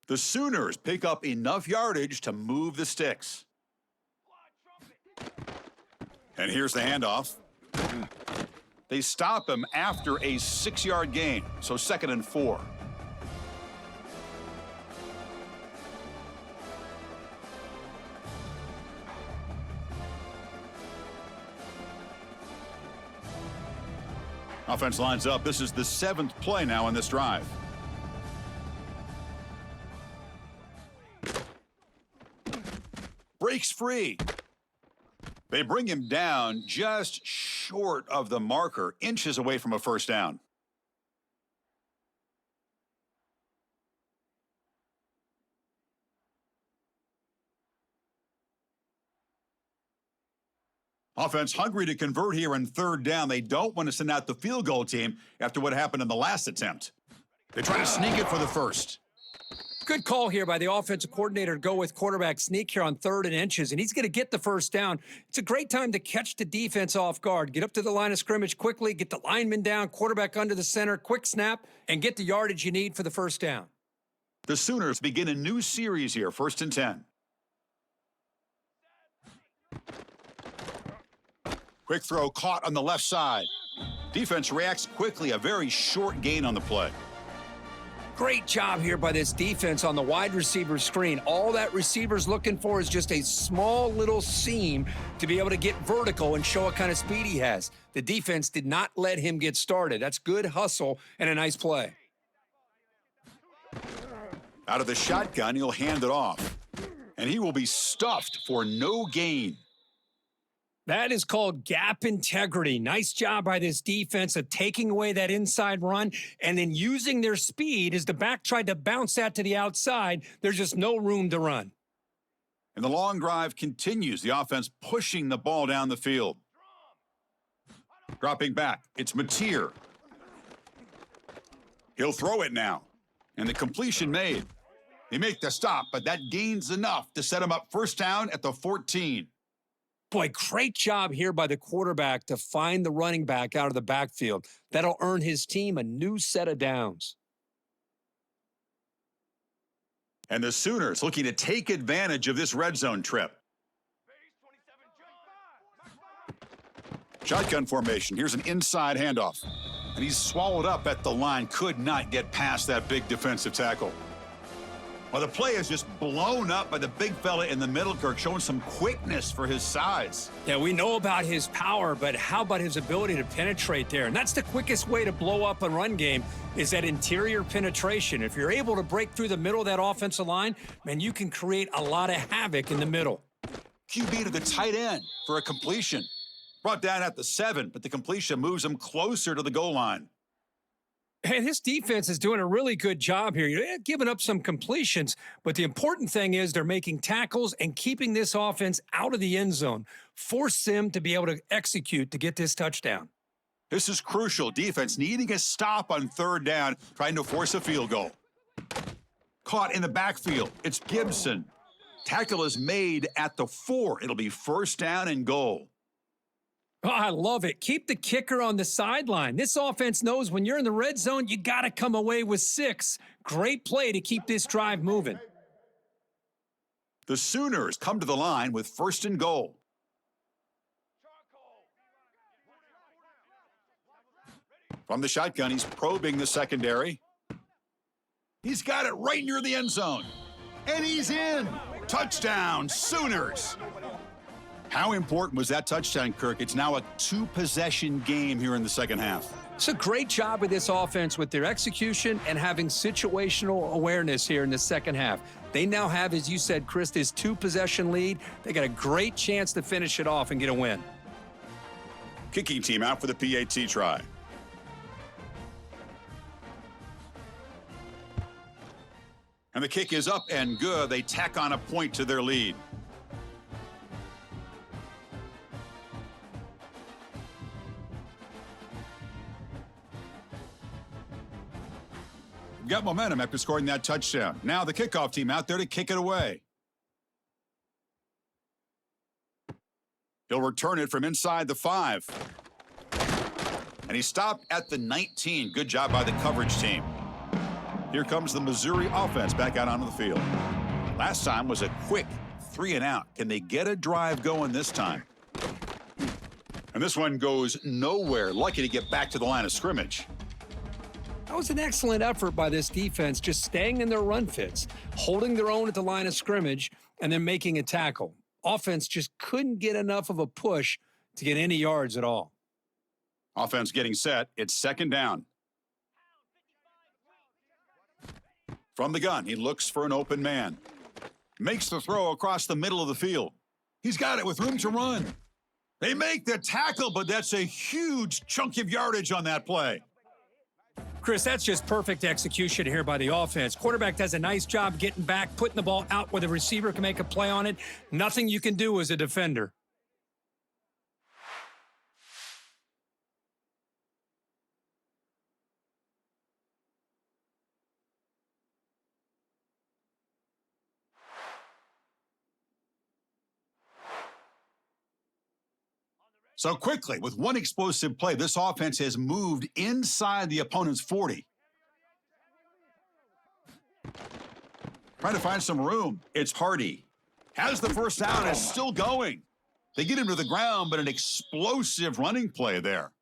The Sooners pick up enough yardage to move the sticks. And here's the handoff. They stop him after a 6-yard gain, so 2nd and 4. Offense lines up. This is the 7th play now on this drive. Breaks free. They bring him down just short of the marker, inches away from a first down. Offense hungry to convert here in 3rd down. They don't want to send out the field goal team after what happened in the last attempt. They try to sneak it for the first. Good call here by the offensive coordinator to go with quarterback sneak here on 3rd and inches, and he's going to get the first down. It's a great time to catch the defense off guard. Get up to the line of scrimmage quickly, get the lineman down, quarterback under the center, quick snap, and get the yardage you need for the first down. The Sooners begin a new series here, 1st and 10. Quick throw caught on the left side. Defense reacts quickly, a very short gain on the play. Great job here by this defense on the wide receiver screen. All that receiver's looking for is just a small little seam to be able to get vertical and show what kind of speed he has. The defense did not let him get started. That's good hustle and a nice play. Out of the shotgun, he'll hand it off. And he will be stuffed for no gain. That is called gap integrity. Nice job by this defense of taking away that inside run and then using their speed as the back tried to bounce that to the outside. There's just no room to run. And the long drive continues. The offense pushing the ball down the field. Dropping back, it's Mateer. He'll throw it now. And the completion made. They make the stop, but that gains enough to set him up first down at the 14. Boy, great job here by the quarterback to find the running back out of the backfield. That'll earn his team a new set of downs. And the Sooners looking to take advantage of this red zone trip. Shotgun formation. Here's an inside handoff. And he's swallowed up at the line. Could not get past that big defensive tackle. Well, the play is just blown up by the big fella in the middle, Kirk, showing some quickness for his size. Yeah, we know about his power, but how about his ability to penetrate there? And that's the quickest way to blow up a run game is that interior penetration. If you're able to break through the middle of that offensive line, man, you can create a lot of havoc in the middle. QB to the tight end for a completion. Brought down at the 7, but the completion moves him closer to the goal line. And his defense is doing a really good job here. You're giving up some completions, but the important thing is they're making tackles and keeping this offense out of the end zone. Force them to be able to execute to get this touchdown. This is crucial. Defense needing a stop on 3rd down, trying to force a field goal. Caught in the backfield. It's Gibson. Tackle is made at the 4. It'll be first down and goal. Oh, I love it. Keep the kicker on the sideline. This offense knows when you're in the red zone, you got to come away with 6. Great play to keep this drive moving. The Sooners come to the line with 1st and goal. From the shotgun, he's probing the secondary. He's got it right near the end zone. And he's in. Touchdown, Sooners. How important was that touchdown, Kirk? It's now a 2-possession game here in the second half. It's a great job with this offense with their execution and having situational awareness here in the second half. They now have, as you said, Chris, this 2-possession lead. They got a great chance to finish it off and get a win. Kicking team out for the PAT try. And the kick is up and good. They tack on a point to their lead. Got momentum after scoring that touchdown. Now the kickoff team out there to kick it away. He'll return it from inside the 5. And he stopped at the 19. Good job by the coverage team. Here comes the Missouri offense back out onto the field. Last time was a quick 3-and-out. Can they get a drive going this time? And this one goes nowhere. Lucky to get back to the line of scrimmage. That was an excellent effort by this defense, just staying in their run fits, holding their own at the line of scrimmage, and then making a tackle. Offense just couldn't get enough of a push to get any yards at all. Offense getting set. It's second down. From the gun, he looks for an open man. Makes the throw across the middle of the field. He's got it with room to run. They make the tackle, but that's a huge chunk of yardage on that play. Chris, that's just perfect execution here by the offense. Quarterback does a nice job getting back, putting the ball out where the receiver can make a play on it. Nothing you can do as a defender. So quickly, with one explosive play, this offense has moved inside the opponent's 40. Trying to find some room. It's Hardy. Has the first down, is still going. They get him to the ground, but an explosive running play there.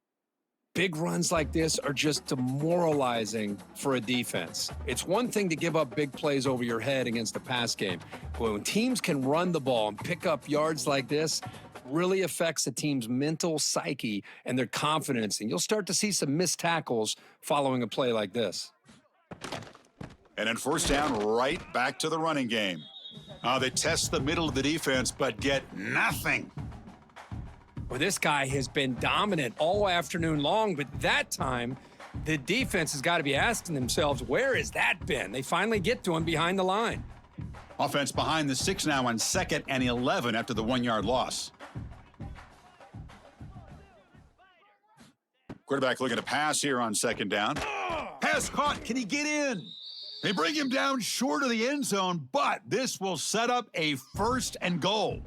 Big runs like this are just demoralizing for a defense. It's one thing to give up big plays over your head against a pass game, but when teams can run the ball and pick up yards like this, really affects a team's mental psyche and their confidence, and you'll start to see some missed tackles following a play like this. And then first down, right back to the running game. They test the middle of the defense, but get nothing. Well, this guy has been dominant all afternoon long, but that time, the defense has got to be asking themselves, where has that been? They finally get to him behind the line. Offense behind the 6 now on 2nd and 11 after the 1-yard loss. Quarterback looking to pass here on 2nd down. Pass caught. Can he get in? They bring him down short of the end zone, but this will set up a 1st and goal.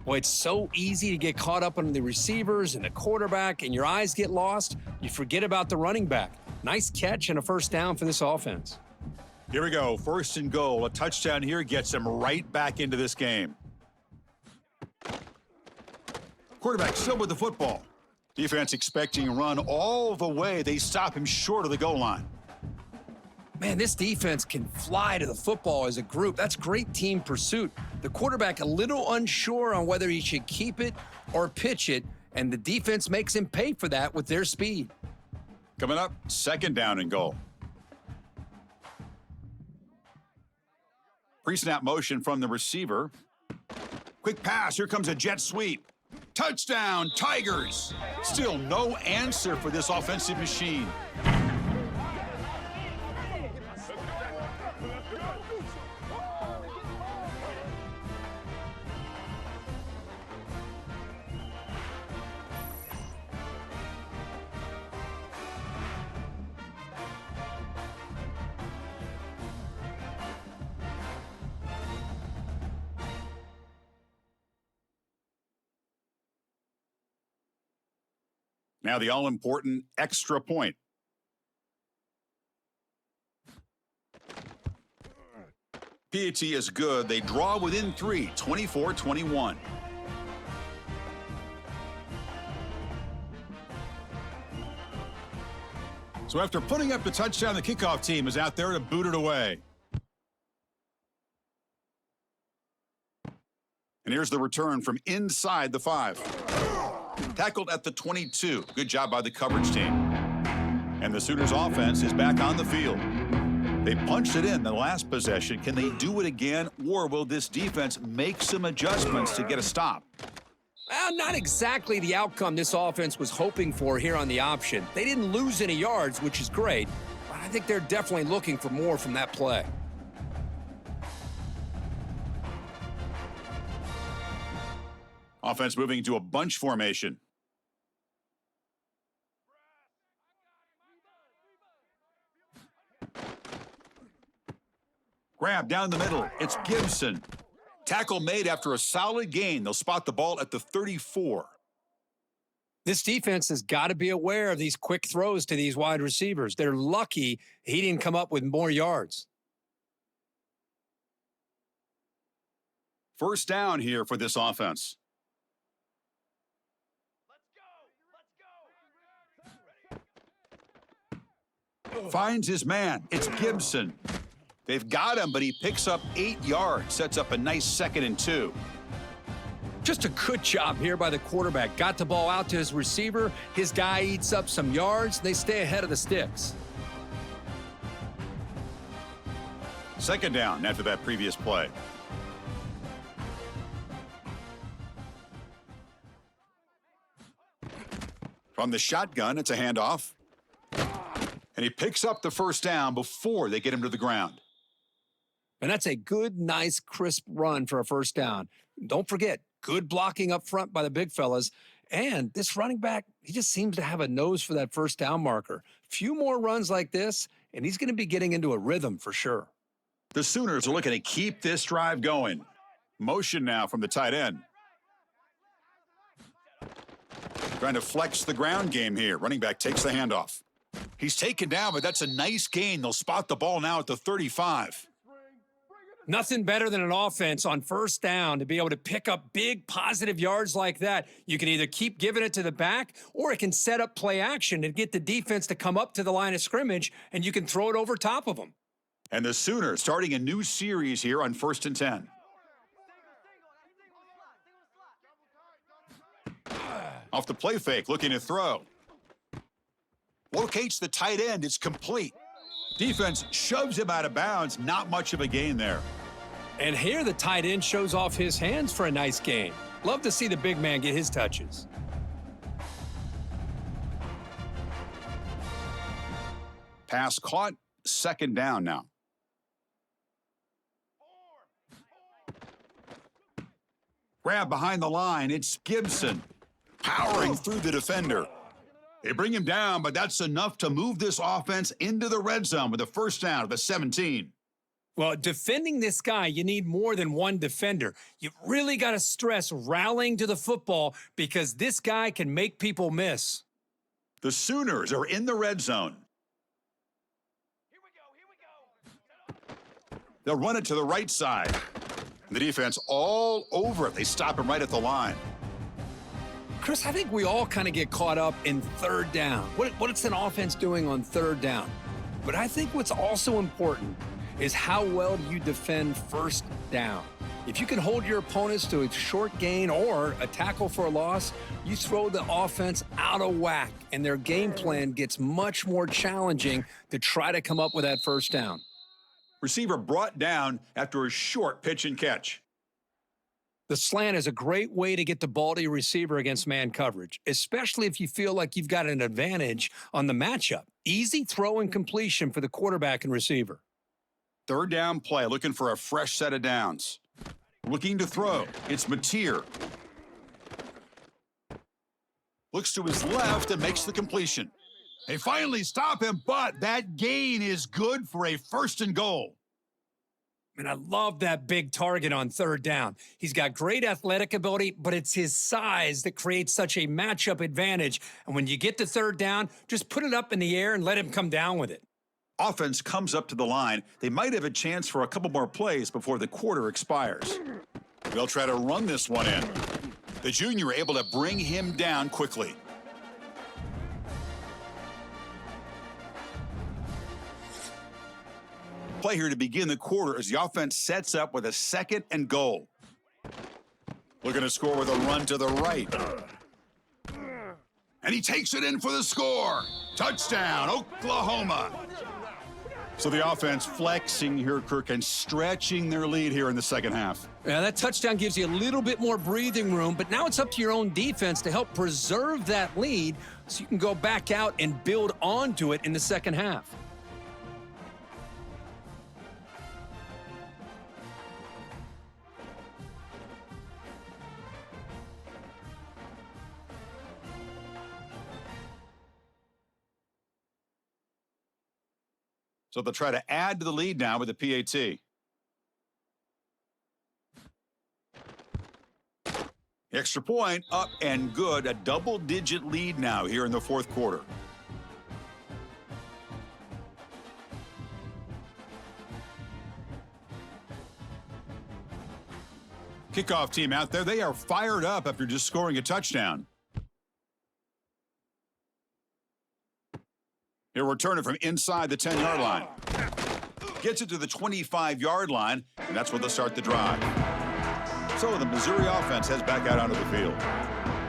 Boy, it's so easy to get caught up on the receivers and the quarterback, and your eyes get lost. You forget about the running back. Nice catch and a 1st down for this offense. Here we go. 1st and goal. A touchdown here gets them right back into this game. Quarterback still with the football. Defense expecting a run all the way. They stop him short of the goal line. Man, this defense can fly to the football as a group. That's great team pursuit. The quarterback a little unsure on whether he should keep it or pitch it, and the defense makes him pay for that with their speed. Coming up, 2nd down and goal. Pre-snap motion from the receiver. Quick pass. Here comes a jet sweep. Touchdown, Tigers. Still no answer for this offensive machine. Now the all-important extra point. PAT is good. They draw within 3, 24-21. So after putting up the touchdown, the kickoff team is out there to boot it away. And here's the return from inside the 5. Tackled at the 22. Good job by the coverage team. And the Sooners offense is back on the field. They punched it in the last possession. Can they do it again, or will this defense make some adjustments to get a stop? Well, not exactly the outcome this offense was hoping for here on the option. They didn't lose any yards, which is great, but I think they're definitely looking for more from that play. Offense moving into a bunch formation. Grab down the middle. It's Gibson. Tackle made after a solid gain. They'll spot the ball at the 34. This defense has got to be aware of these quick throws to these wide receivers. They're lucky he didn't come up with more yards. First down here for this offense. Finds his man. It's Gibson. They've got him, but he picks up 8 yards. Sets up a nice 2nd and 2. Just a good job here by the quarterback. Got the ball out to his receiver. His guy eats up some yards. They stay ahead of the sticks. 2nd down after that previous play. From the shotgun, it's a handoff. And he picks up the first down before they get him to the ground. And that's a good, nice, crisp run for a first down. Don't forget, good blocking up front by the big fellas. And this running back, he just seems to have a nose for that first down marker. Few more runs like this, and he's going to be getting into a rhythm for sure. The Sooners are looking to keep this drive going. Motion now from the tight end. Trying to flex the ground game here. Running back takes the handoff. He's taken down, but that's a nice gain. They'll spot the ball now at the 35. Nothing better than an offense on first down to be able to pick up big positive yards like that. You can either keep giving it to the back, or it can set up play action and get the defense to come up to the line of scrimmage, and you can throw it over top of them. And the Sooners starting a new series here on 1st and 10. Off the play fake, looking to throw. Locates the tight end. It's complete. Defense shoves him out of bounds. Not much of a gain there. And here the tight end shows off his hands for a nice gain. Love to see the big man get his touches. Pass caught. 2nd down now. Grab behind the line. It's Gibson. Powering through the defender. They bring him down, but that's enough to move this offense into the red zone with a first down at the 17. Well, defending this guy, you need more than one defender. You've really got to stress rallying to the football because this guy can make people miss. The Sooners are in the red zone. They'll run it to the right side. The defense all over it. They stop him right at the line. Chris, I think we all kind of get caught up in third down. What's an offense doing on third down? But I think what's also important is how well do you defend first down. If you can hold your opponents to a short gain or a tackle for a loss, you throw the offense out of whack, and their game plan gets much more challenging to try to come up with that first down. Receiver brought down after a short pitch and catch. The slant is a great way to get the ball to your receiver against man coverage, especially if you feel like you've got an advantage on the matchup. Easy throw and completion for the quarterback and receiver. 3rd down play, looking for a fresh set of downs. Looking to throw. It's Mateer. Looks to his left and makes the completion. They finally stop him, but that gain is good for a 1st and goal. And I love that big target on third down. He's got great athletic ability, but it's his size that creates such a matchup advantage. And when you get to third down, just put it up in the air and let him come down with it. Offense comes up to the line. They might have a chance for a couple more plays before the quarter expires. They'll try to run this one in. The junior able to bring him down quickly. Play here to begin the quarter as the offense sets up with a 2nd and goal. Looking to score with a run to the right. And he takes it in for the score. Touchdown, Oklahoma. So the offense flexing here, Kirk, and stretching their lead here in the second half. Yeah, that touchdown gives you a little bit more breathing room, but now it's up to your own defense to help preserve that lead so you can go back out and build onto it in the second half. So they'll try to add to the lead now with the PAT. Extra point up and good. A double-digit lead now here in the fourth quarter. Kickoff team out there. They are fired up after just scoring a touchdown. He'll return it from inside the 10-yard line. Gets it to the 25-yard line, and that's where they'll start the drive. So the Missouri offense heads back out onto the field.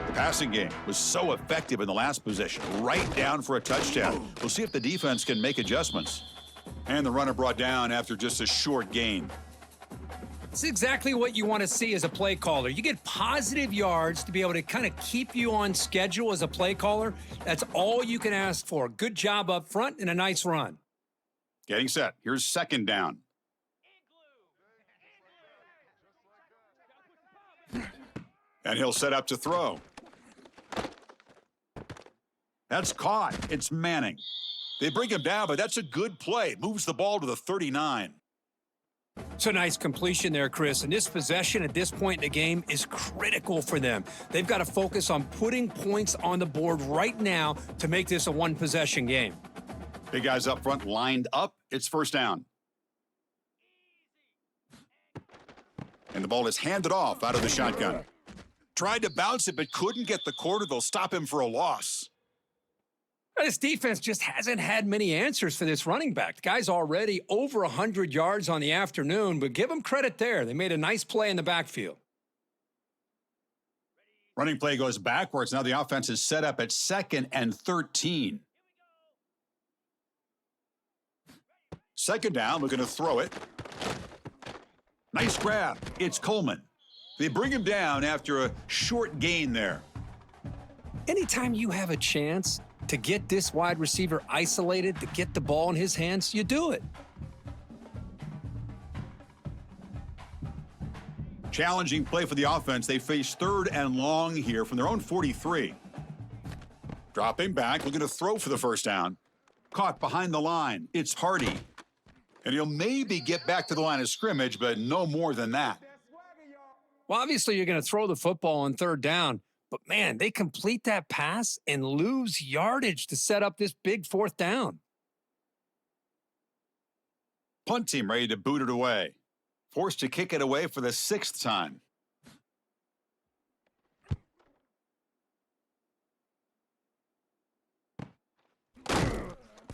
The passing game was so effective in the last possession, right down for a touchdown. We'll see if the defense can make adjustments. And the runner brought down after just a short gain. It's exactly what you want to see as a play caller. You get positive yards to be able to kind of keep you on schedule as a play caller. That's all you can ask for. Good job up front and a nice run. Getting set. Here's second down. And he'll set up to throw. That's caught. It's Manning. They bring him down, but that's a good play. Moves the ball to the 39. It's a nice completion there, Chris. And this possession at this point in the game is critical for them. They've got to focus on putting points on the board right now to make this a one-possession game. Big guys up front lined up. It's first down. And the ball is handed off out of the shotgun. Tried to bounce it, but couldn't get the quarter. They'll stop him for a loss. This defense just hasn't had many answers for this running back. The guy's already over 100 yards on the afternoon, but give him credit there. They made a nice play in the backfield. Running play goes backwards. Now the offense is set up at 2nd and 13. Second down, looking to throw it. Nice grab. It's Coleman. They bring him down after a short gain there. Anytime you have a chance to get this wide receiver isolated, to get the ball in his hands, you do it. Challenging play for the offense. They face 3rd and long here from their own 43. Dropping back, looking to throw for the first down. Caught behind the line. It's Hardy. And he'll maybe get back to the line of scrimmage, but no more than that. Well, obviously, you're going to throw the football on 3rd down. But, man, they complete that pass and lose yardage to set up this big 4th down. Punt team ready to boot it away. Forced to kick it away for the 6th time.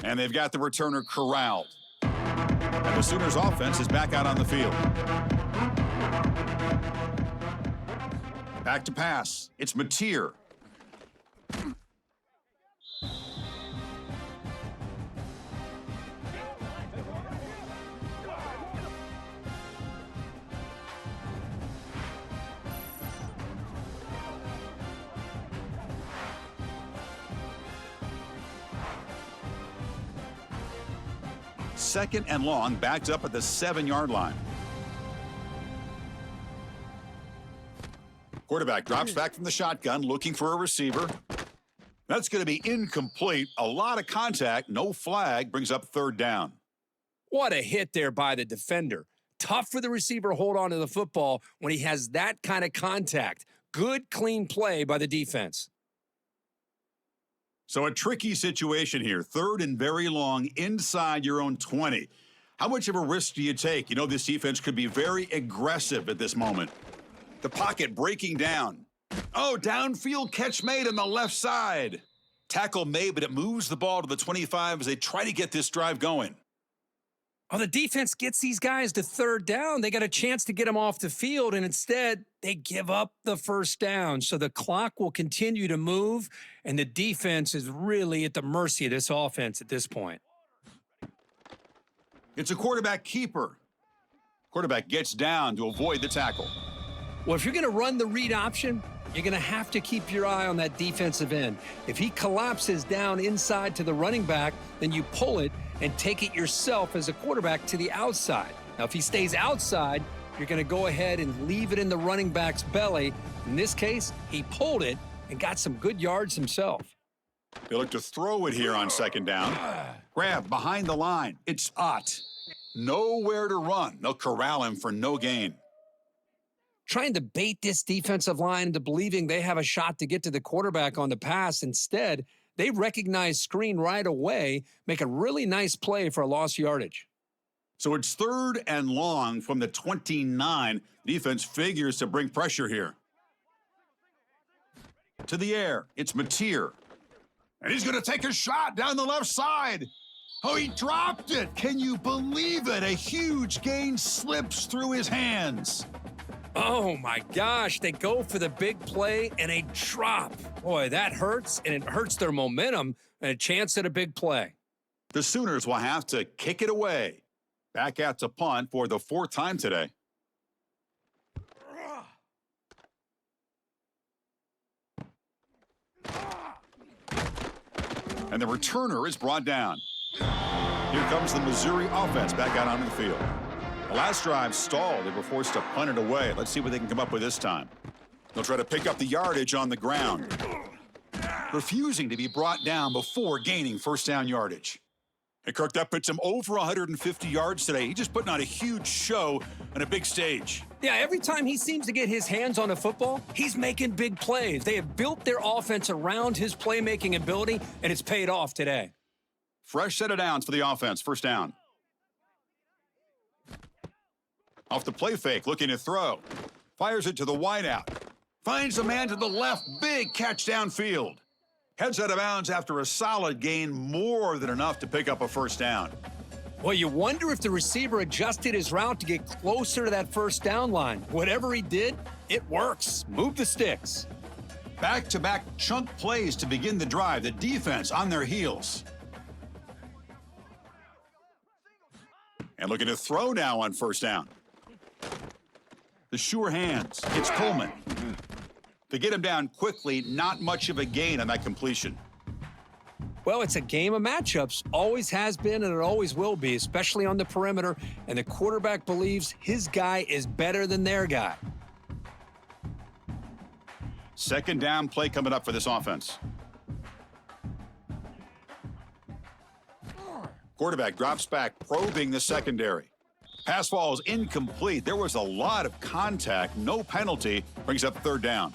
And they've got the returner corralled. And the Sooners offense is back out on the field. Back to pass. It's Mateer. Second and long, backed up at the 7-yard line. Quarterback drops back from the shotgun, looking for a receiver. That's going to be incomplete. A lot of contact, no flag, brings up 3rd down. What a hit there by the defender. Tough for the receiver to hold on to the football when he has that kind of contact. Good, clean play by the defense. So a tricky situation here. 3rd and very long inside your own 20. How much of a risk do you take? You know this defense could be very aggressive at this moment. The pocket breaking down. Oh, downfield catch made on the left side. Tackle made, but it moves the ball to the 25 as they try to get this drive going. Oh, the defense gets these guys to 3rd down. They got a chance to get them off the field, and instead they give up the first down. So the clock will continue to move, and the defense is really at the mercy of this offense at this point. It's a quarterback keeper. Quarterback gets down to avoid the tackle. Well, if you're going to run the read option, you're going to have to keep your eye on that defensive end. If he collapses down inside to the running back, then you pull it and take it yourself as a quarterback to the outside. Now, if he stays outside, you're going to go ahead and leave it in the running back's belly. In this case, he pulled it and got some good yards himself. They look to throw it here on 2nd down. Grab behind the line. It's Ott. Nowhere to run. They'll corral him for no gain. trying to bait this defensive line into believing they have a shot to get to the quarterback on the pass. Instead, they recognize screen right away, make a really nice play for a lost yardage. So it's 3rd and long from the 29. Defense figures to bring pressure here. To the air, it's Mateer. And he's going to take a shot down the left side. Oh, he dropped it. Can you believe it? A huge gain slips through his hands. Oh, my gosh. They go for the big play and a drop. Boy, that hurts, and it hurts their momentum and a chance at a big play. The Sooners will have to kick it away. Back out to punt for the 4th time today. And the returner is brought down. Here comes the Missouri offense back out onto the field. The last drive stalled. They were forced to punt it away. Let's see what they can come up with this time. They'll try to pick up the yardage on the ground, refusing to be brought down before gaining first down yardage. And Kirk, that puts him over 150 yards today. He's just putting on a huge show on a big stage. Yeah, every time he seems to get his hands on the football, he's making big plays. They have built their offense around his playmaking ability, and it's paid off today. Fresh set of downs for the offense. First down. Off the play fake, looking to throw. Fires it to the wideout. Finds a man to the left. Big catch downfield. Heads out of bounds after a solid gain, more than enough to pick up a first down. Well, you wonder if the receiver adjusted his route to get closer to that first down line. Whatever he did, it works. Move the sticks. Back-to-back chunk plays to begin the drive. The defense on their heels. And looking to throw now on first down. The sure hands. It's Coleman. To get him down quickly, not much of a gain on that completion. Well, it's a game of matchups. Always has been, and it always will be, especially on the perimeter. And the quarterback believes his guy is better than their guy. Second down play coming up for this offense. Quarterback drops back, probing the secondary. Pass falls incomplete. There was a lot of contact. No penalty. Brings up 3rd down.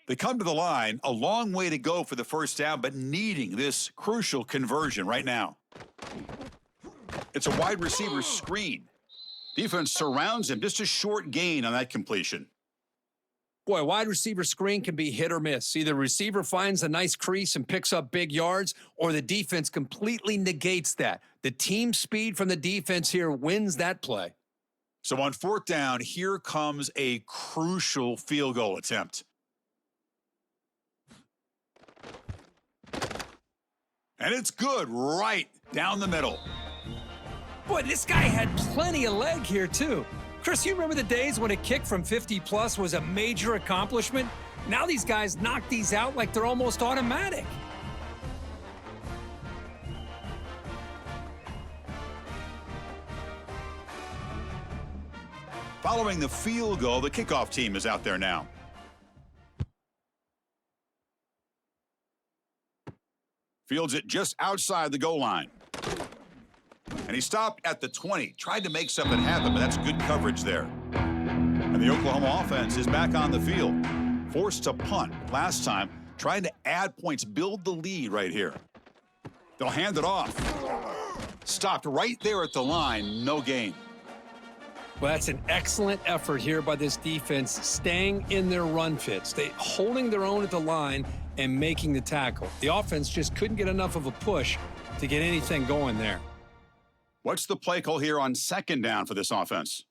They come to the line, a long way to go for the first down, but needing this crucial conversion right now. It's a wide receiver screen. Defense surrounds him, just a short gain on that completion. Boy, wide receiver screen can be hit or miss. Either receiver finds a nice crease and picks up big yards, or the defense completely negates that. The team speed from the defense here wins that play. So on 4th down, here comes a crucial field goal attempt. And it's good right down the middle. Boy, this guy had plenty of leg here, too. Chris, you remember the days when a kick from 50-plus was a major accomplishment? Now these guys knock these out like they're almost automatic. Following the field goal, the kickoff team is out there now. Fields it just outside the goal line. And he stopped at the 20. Tried to make something happen, but that's good coverage there. And the Oklahoma offense is back on the field. Forced to punt last time. Trying to add points, build the lead right here. They'll hand it off. Stopped right there at the line. No gain. Well, that's an excellent effort here by this defense, staying in their run fits. They holding their own at the line and making the tackle. The offense just couldn't get enough of a push to get anything going there. What's the play call here on 2nd down for this offense?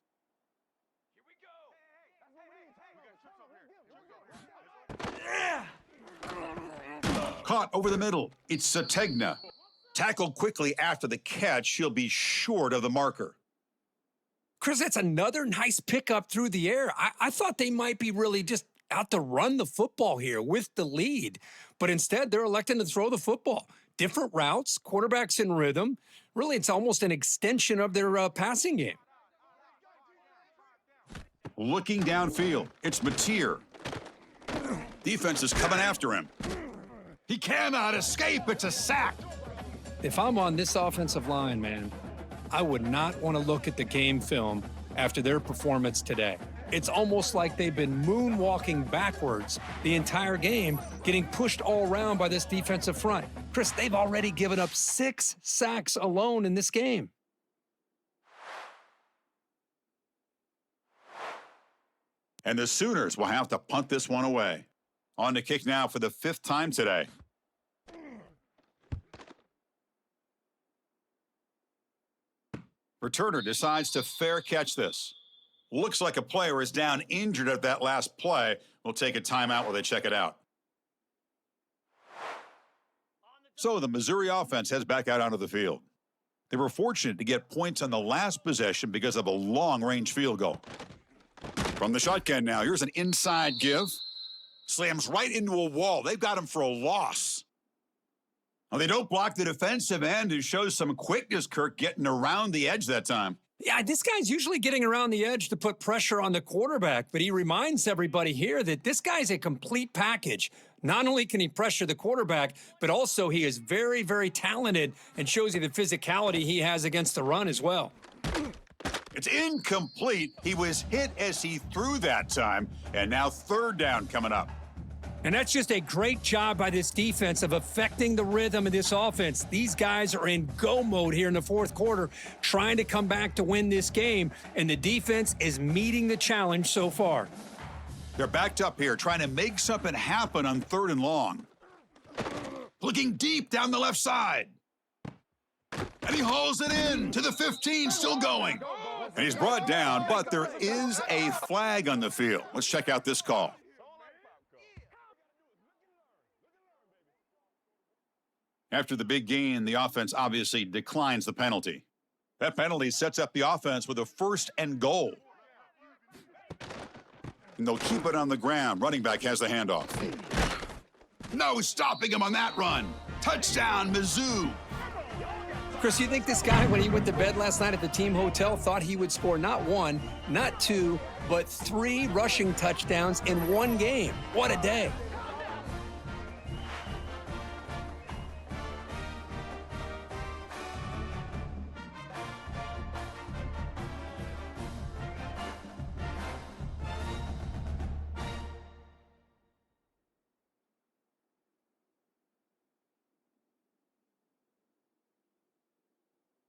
Caught over the middle. It's Sategna. Tackled quickly after the catch. She'll be short of the marker. Chris, that's another nice pickup through the air. I thought they might be really just out to run the football here with the lead. But instead, they're electing to throw the football. Different routes, quarterbacks in rhythm. Really, it's almost an extension of their passing game. Looking downfield, it's Mateer. Defense is coming after him. He cannot escape. It's a sack. If I'm on this offensive line, man, I would not want to look at the game film after their performance today. It's almost like they've been moonwalking backwards the entire game, getting pushed all around by this defensive front. Chris, they've already given up 6 sacks alone in this game. And the Sooners will have to punt this one away. On to kick now for the 5th time today. Returner decides to fair catch this. Looks like a player is down injured at that last play. We'll take a timeout while they check it out. So the Missouri offense heads back out onto the field. They were fortunate to get points on the last possession because of a long-range field goal. From the shotgun now, here's an inside give. Slams right into a wall. They've got him for a loss. Well, they don't block the defensive end, who shows some quickness, Kirk, getting around the edge that time. Yeah, this guy's usually getting around the edge to put pressure on the quarterback, but he reminds everybody here that this guy's a complete package. Not only can he pressure the quarterback, but also he is very, very talented and shows you the physicality he has against the run as well. It's incomplete. He was hit as he threw that time, and now 3rd down coming up. And that's just a great job by this defense of affecting the rhythm of this offense. These guys are in go mode here in the 4th quarter, trying to come back to win this game, and the defense is meeting the challenge so far. They're backed up here, trying to make something happen on 3rd and long. Looking deep down the left side. And he hauls it in to the 15, still going. And he's brought down, but there is a flag on the field. Let's check out this call. After the big gain, the offense obviously declines the penalty. That penalty sets up the offense with a 1st and goal. And they'll keep it on the ground. Running back has the handoff. No stopping him on that run. Touchdown, Mizzou. Chris, you think this guy, when he went to bed last night at the team hotel, thought he would score not 1, not 2, but 3 rushing touchdowns in 1 game? What a day.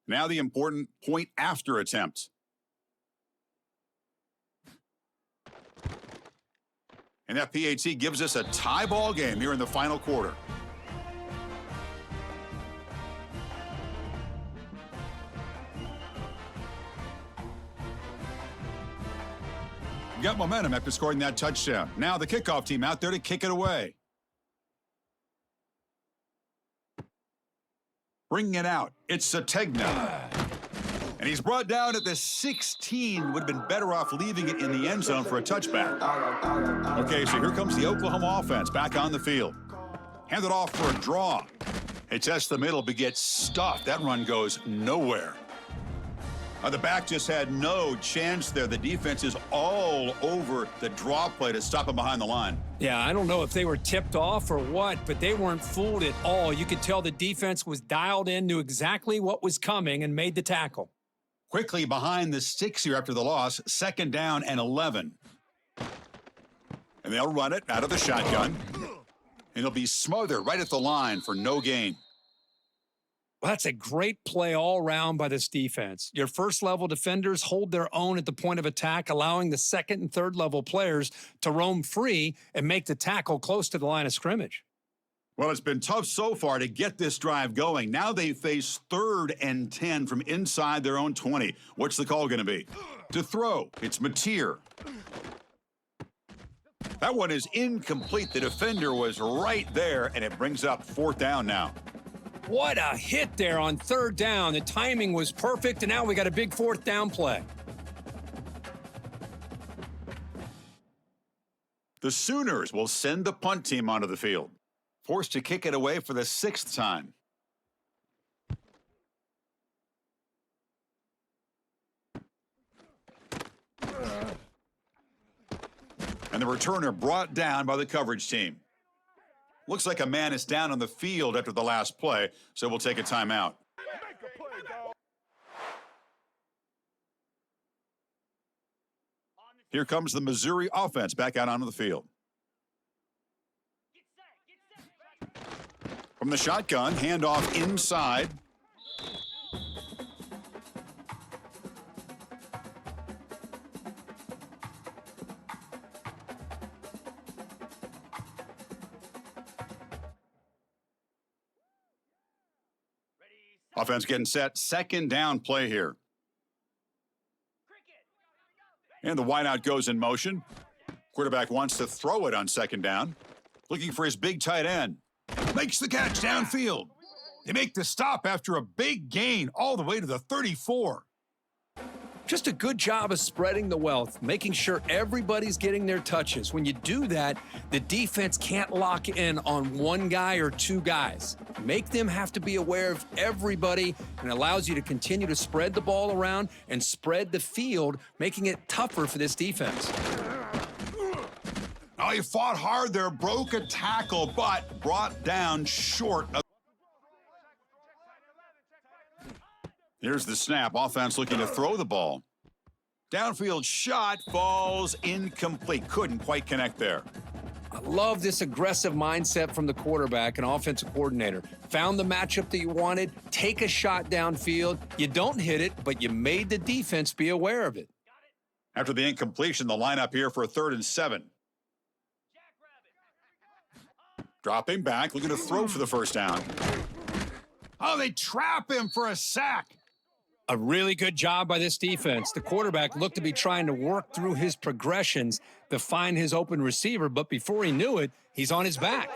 Now the important point after attempt. And that PAT gives us a tie ball game here in the final quarter. Got momentum after scoring that touchdown. Now the kickoff team out there to kick it away. Bringing it out, it's Sategna. And he's brought down at the 16. Would have been better off leaving it in the end zone for a touchback. Okay, so here comes the Oklahoma offense back on the field. Hand it off for a draw. It tests the middle, but gets stuffed. That run goes nowhere. The back just had no chance there. The defense is all over the draw play to stop him behind the line. Yeah, I don't know if they were tipped off or what, but they weren't fooled at all. You could tell the defense was dialed in, knew exactly what was coming, and made the tackle. Quickly behind the sticks here after the loss, 2nd down and 11. And they'll run it out of the shotgun. And it'll be smothered right at the line for no gain. Well, that's a great play all around by this defense. Your 1st-level defenders hold their own at the point of attack, allowing the 2nd and 3rd-level players to roam free and make the tackle close to the line of scrimmage. Well, it's been tough so far to get this drive going. Now they face 3rd and 10 from inside their own 20. What's the call going to be? To throw, it's Mateer. That one is incomplete. The defender was right there, and it brings up 4th down now. What a hit there on 3rd down. The timing was perfect, and now we got a big 4th down play. The Sooners will send the punt team onto the field, forced to kick it away for the 6th time. And the returner brought down by the coverage team. Looks like a man is down on the field after the last play, so we'll take a timeout. Here comes the Missouri offense back out onto the field. From the shotgun, handoff inside. Offense getting set. Second down play here. And the wideout goes in motion. Quarterback wants to throw it on second down. Looking for his big tight end. Makes the catch downfield. They make the stop after a big gain all the way to the 34. Just a good job of spreading the wealth, making sure everybody's getting their touches. When you do that, the defense can't lock in on one guy or two guys. Make them have to be aware of everybody, and allows you to continue to spread the ball around and spread the field, making it tougher for this defense. Oh, he fought hard there, broke a tackle, but brought down short of. Here's the snap. Offense looking to throw the ball. Downfield shot falls incomplete. Couldn't quite connect there. I love this aggressive mindset from the quarterback and offensive coordinator. Found the matchup that you wanted, take a shot downfield. You don't hit it, but you made the defense be aware of it. After the incompletion, the lineup here for a 3rd and 7. Dropping back, looking to throw for the first down. Oh, they trap him for a sack. A really good job by this defense. The quarterback looked to be trying to work through his progressions to find his open receiver, but before he knew it, he's on his back.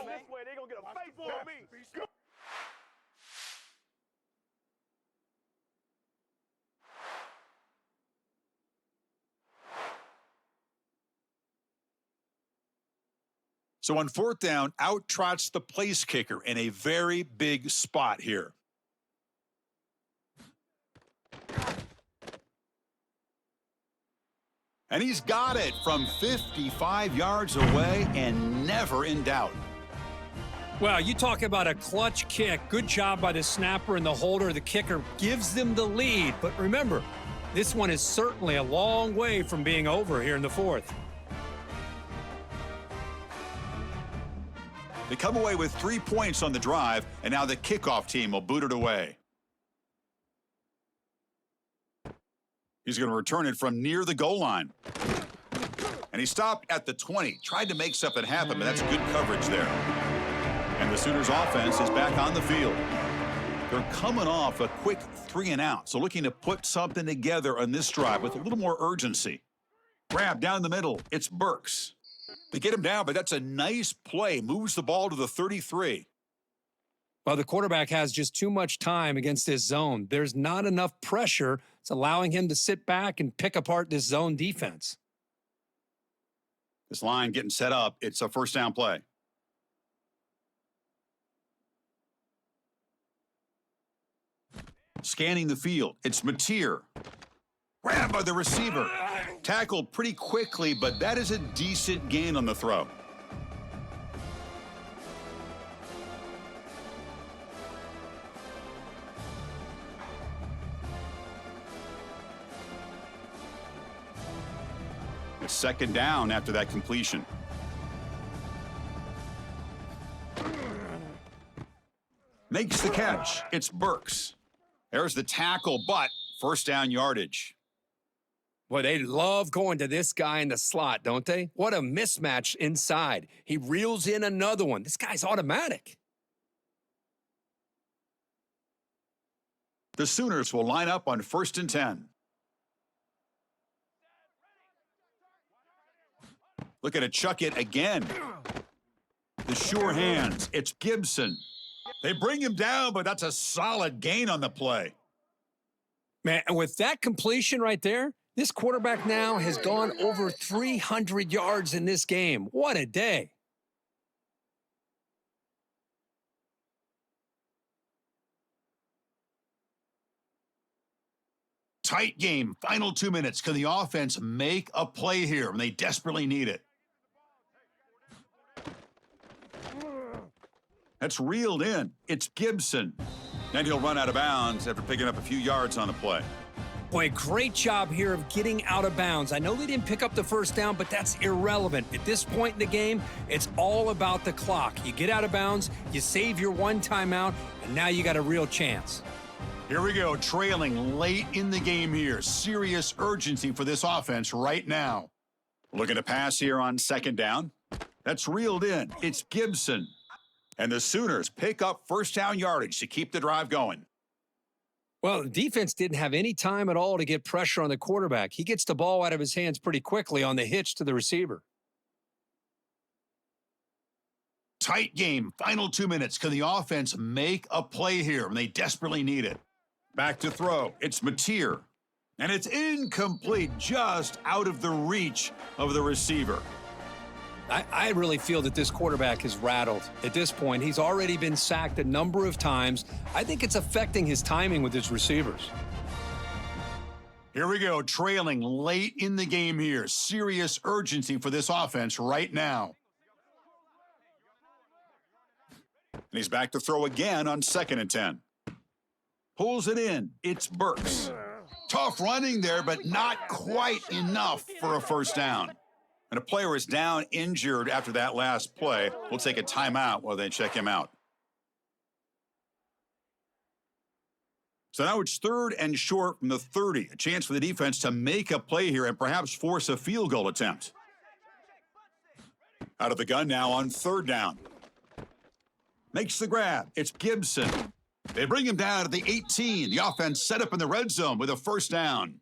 So on 4th down, out trots the place kicker in a very big spot here. And he's got it from 55 yards away and never in doubt. Well, you talk about a clutch kick. Good job by the snapper and the holder. The kicker gives them the lead. But remember, this one is certainly a long way from being over here in the 4th. They come away with 3 points on the drive, and now the kickoff team will boot it away. He's going to return it from near the goal line. And he stopped at the 20. Tried to make something happen, but that's good coverage there. And the Sooners offense is back on the field. They're coming off a quick 3 and out, so looking to put something together on this drive with a little more urgency. Grab down the middle. It's Burks. They get him down, but that's a nice play. Moves the ball to the 33. Well, the quarterback has just too much time against this zone. There's not enough pressure. It's allowing him to sit back and pick apart this zone defense. This line getting set up. It's a first down play. Scanning the field. It's Mateer. Grabbed by the receiver. Tackled pretty quickly, but that is a decent gain on the throw. It's second down after that completion. Makes the catch. It's Burks. There's the tackle, but first down yardage. Boy, they love going to this guy in the slot, don't they? What a mismatch inside. He reels in another one. This guy's automatic. The Sooners will line up on 1st and 10. Looking to chuck it again. The sure hands. It's Gibson. They bring him down, but that's a solid gain on the play. Man, and with that completion right there, this quarterback now has gone over 300 yards in this game. What a day. Tight game. Final 2 minutes. Can the offense make a play here when they desperately need it? That's reeled in. It's Gibson. And he'll run out of bounds after picking up a few yards on the play. Boy, great job here of getting out of bounds. I know they didn't pick up the first down, but that's irrelevant. At this point in the game, it's all about the clock. You get out of bounds, you save your one timeout, and now you got a real chance. Here we go, trailing late in the game here. Serious urgency for this offense right now. Looking to pass here on second down. That's reeled in. It's Gibson. And the Sooners pick up first down yardage to keep the drive going. Well, the defense didn't have any time at all to get pressure on the quarterback. He gets the ball out of his hands pretty quickly on the hitch to the receiver. Tight game, final 2 minutes. Can the offense make a play here when they desperately need it? Back to throw. It's Mateer. And it's incomplete, just out of the reach of the receiver. I really feel that this quarterback is rattled. At this point, he's already been sacked a number of times. I think it's affecting his timing with his receivers. Here we go, trailing late in the game here. Serious urgency for this offense right now. And he's back to throw again on 2nd and 10. Pulls it in. It's Burks. Tough running there, but not quite enough for a first down. And a player is down injured after that last play. We'll take a timeout while they check him out. So now it's 3rd and short from the 30. A chance for the defense to make a play here and perhaps force a field goal attempt. Out of the gun now on 3rd down. Makes the grab. It's Gibson. They bring him down to the 18. The offense set up in the red zone with a first down.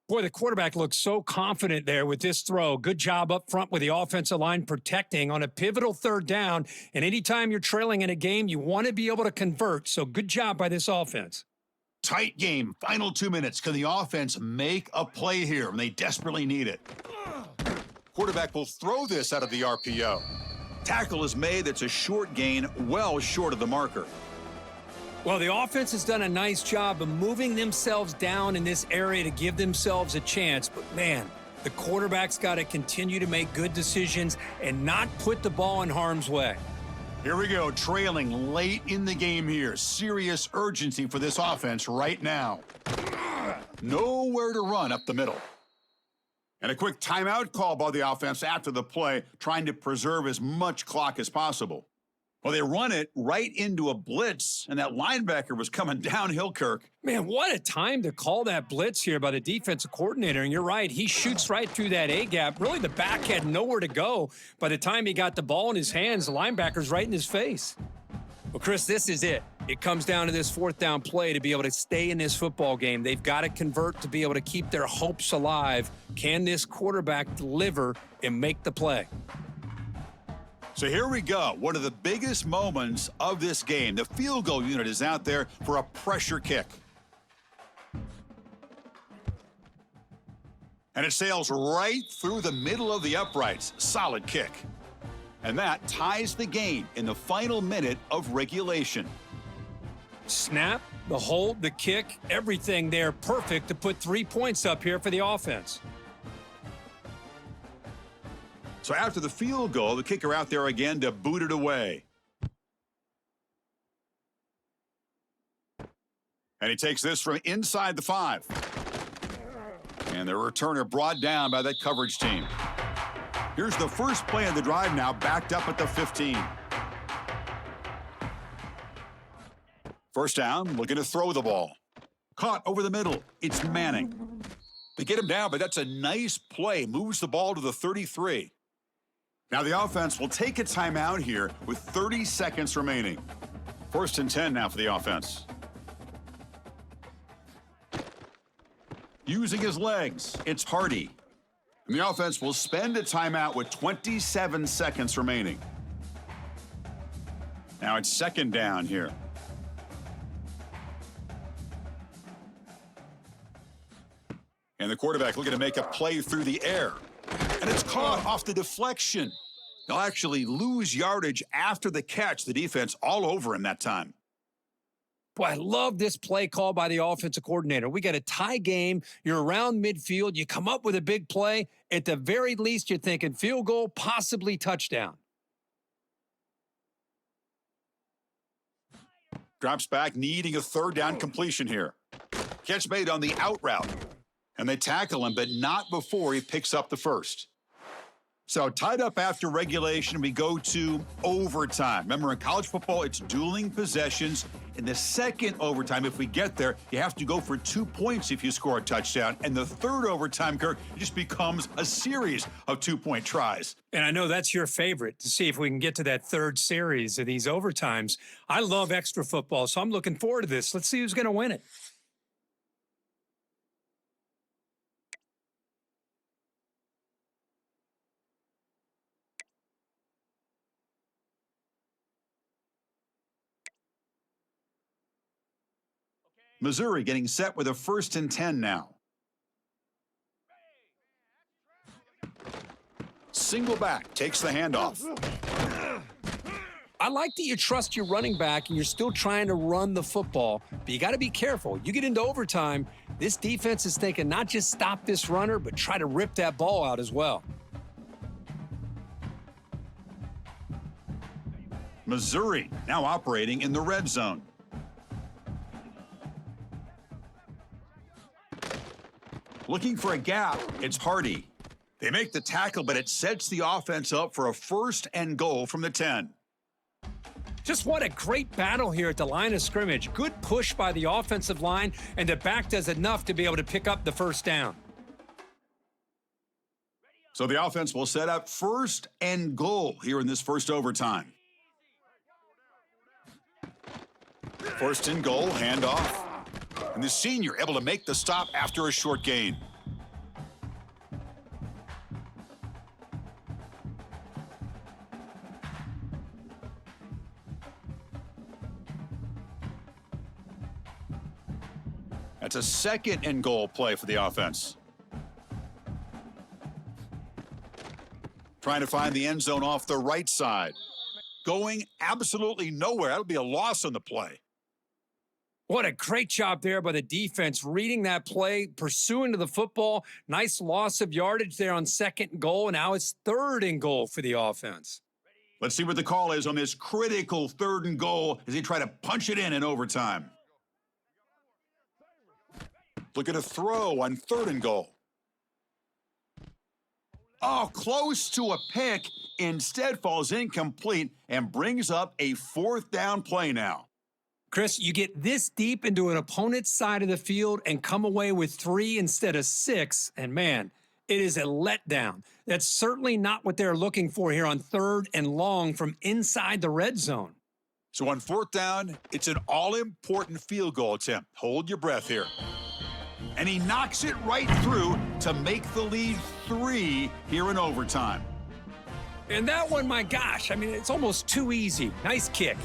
Boy, the quarterback looks so confident there with this throw. Good job up front with the offensive line protecting on a pivotal 3rd down. And anytime you're trailing in a game, you want to be able to convert. So good job by this offense. Tight game, final 2 minutes. Can the offense make a play here when they desperately need it? Quarterback will throw this out of the RPO. Tackle is made. That's a short gain, well short of the marker. Well, the offense has done a nice job of moving themselves down in this area to give themselves a chance. But, man, the quarterback's got to continue to make good decisions and not put the ball in harm's way. Here we go, trailing late in the game here. Serious urgency for this offense right now. Nowhere to run up the middle. And a quick timeout call by the offense after the play, trying to preserve as much clock as possible. Well, they run it right into a blitz, and that linebacker was coming downhill, Kirk. Man, what a time to call that blitz here by the defensive coordinator. And you're right, he shoots right through that A-gap. Really, the back had nowhere to go. By the time he got the ball in his hands, the linebacker's right in his face. Well, Chris, this is it. It comes down to this 4th down play to be able to stay in this football game. They've got to convert to be able to keep their hopes alive. Can this quarterback deliver and make the play? So here we go. One of the biggest moments of this game. The field goal unit is out there for a pressure kick. And it sails right through the middle of the uprights. Solid kick. And that ties the game in the final minute of regulation. Snap, the hold, the kick, everything there perfect to put 3 points up here for the offense. So after the field goal, the kicker out there again to boot it away. And he takes this from inside the 5. And the returner brought down by that coverage team. Here's the first play of the drive now, backed up at the 15. First down, looking to throw the ball. Caught over the middle. It's Manning. They get him down, but that's a nice play. Moves the ball to the 33. Now the offense will take a timeout here with 30 seconds remaining. 1st and 10 now for the offense. Using his legs, it's Hardy. And the offense will spend a timeout with 27 seconds remaining. Now it's 2nd down here. And the quarterback looking to make a play through the air. And it's caught off the deflection. They'll actually lose yardage after the catch. The defense all over him that time. Boy, I love this play call by the offensive coordinator. We got a tie game. You're around midfield. You come up with a big play. At the very least, you're thinking field goal, possibly touchdown. Drops back, needing a third down completion here. Catch made on the out route. And they tackle him, but not before he picks up the first. So tied up after regulation, we go to overtime. Remember, in college football, it's dueling possessions. In the second overtime, if we get there, you have to go for 2 points if you score a touchdown. And the third overtime, Kirk, it just becomes a series of 2-point tries. And I know that's your favorite, to see if we can get to that third series of these overtimes. I love extra football, so I'm looking forward to this. Let's see who's going to win it. Missouri getting set with a 1st and 10 now. Single back, takes the handoff. I like that you trust your running back and you're still trying to run the football, but you got to be careful. You get into overtime, this defense is thinking not just stop this runner, but try to rip that ball out as well. Missouri now operating in the red zone. Looking for a gap, it's Hardy. They make the tackle, but it sets the offense up for a 1st and goal from the 10. Just what a great battle here at the line of scrimmage. Good push by the offensive line, and the back does enough to be able to pick up the first down. So the offense will set up 1st and goal here in this first overtime. 1st and goal, handoff. And the senior able to make the stop after a short gain. That's a 2nd and goal play for the offense. Trying to find the end zone off the right side. Going absolutely nowhere. That'll be a loss on the play. What a great job there by the defense, reading that play, pursuing to the football. Nice loss of yardage there on 2nd and goal, and now it's 3rd and goal for the offense. Let's see what the call is on this critical 3rd and goal as they try to punch it in overtime. Look at a throw on 3rd and goal. Oh, close to a pick. Instead falls incomplete and brings up a 4th down play now. Chris, you get this deep into an opponent's side of the field and come away with 3 instead of 6, and man, it is a letdown. That's certainly not what they're looking for here on 3rd and long from inside the red zone. So on 4th down, it's an all-important field goal attempt. Hold your breath here. And he knocks it right through to make the lead 3 here in overtime. And that one, my gosh, I mean, it's almost too easy. Nice kick.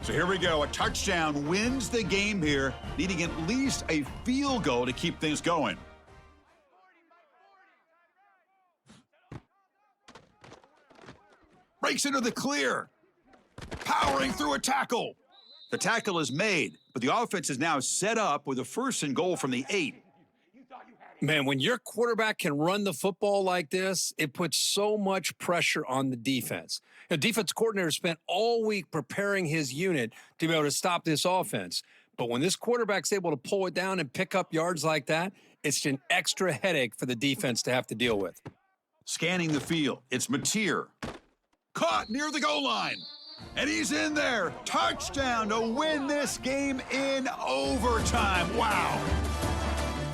So here we go. A touchdown wins the game here, needing at least a field goal to keep things going. Breaks into the clear. Powering through a tackle. The tackle is made, but the offense is now set up with a 1st and goal from the 8. Man, when your quarterback can run the football like this, it puts so much pressure on the defense. The defense coordinator spent all week preparing his unit to be able to stop this offense. But when this quarterback's able to pull it down and pick up yards like that, it's an extra headache for the defense to have to deal with. Scanning the field, it's Mateer. Caught near the goal line. And he's in there. Touchdown to win this game in overtime. Wow.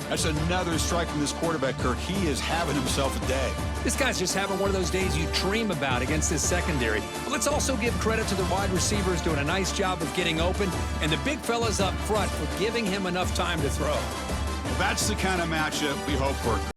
That's another strike from this quarterback, Kirk. He is having himself a day. This guy's just having one of those days you dream about against this secondary. But let's also give credit to the wide receivers doing a nice job of getting open, and the big fellas up front for giving him enough time to throw. Well, that's the kind of matchup we hope for.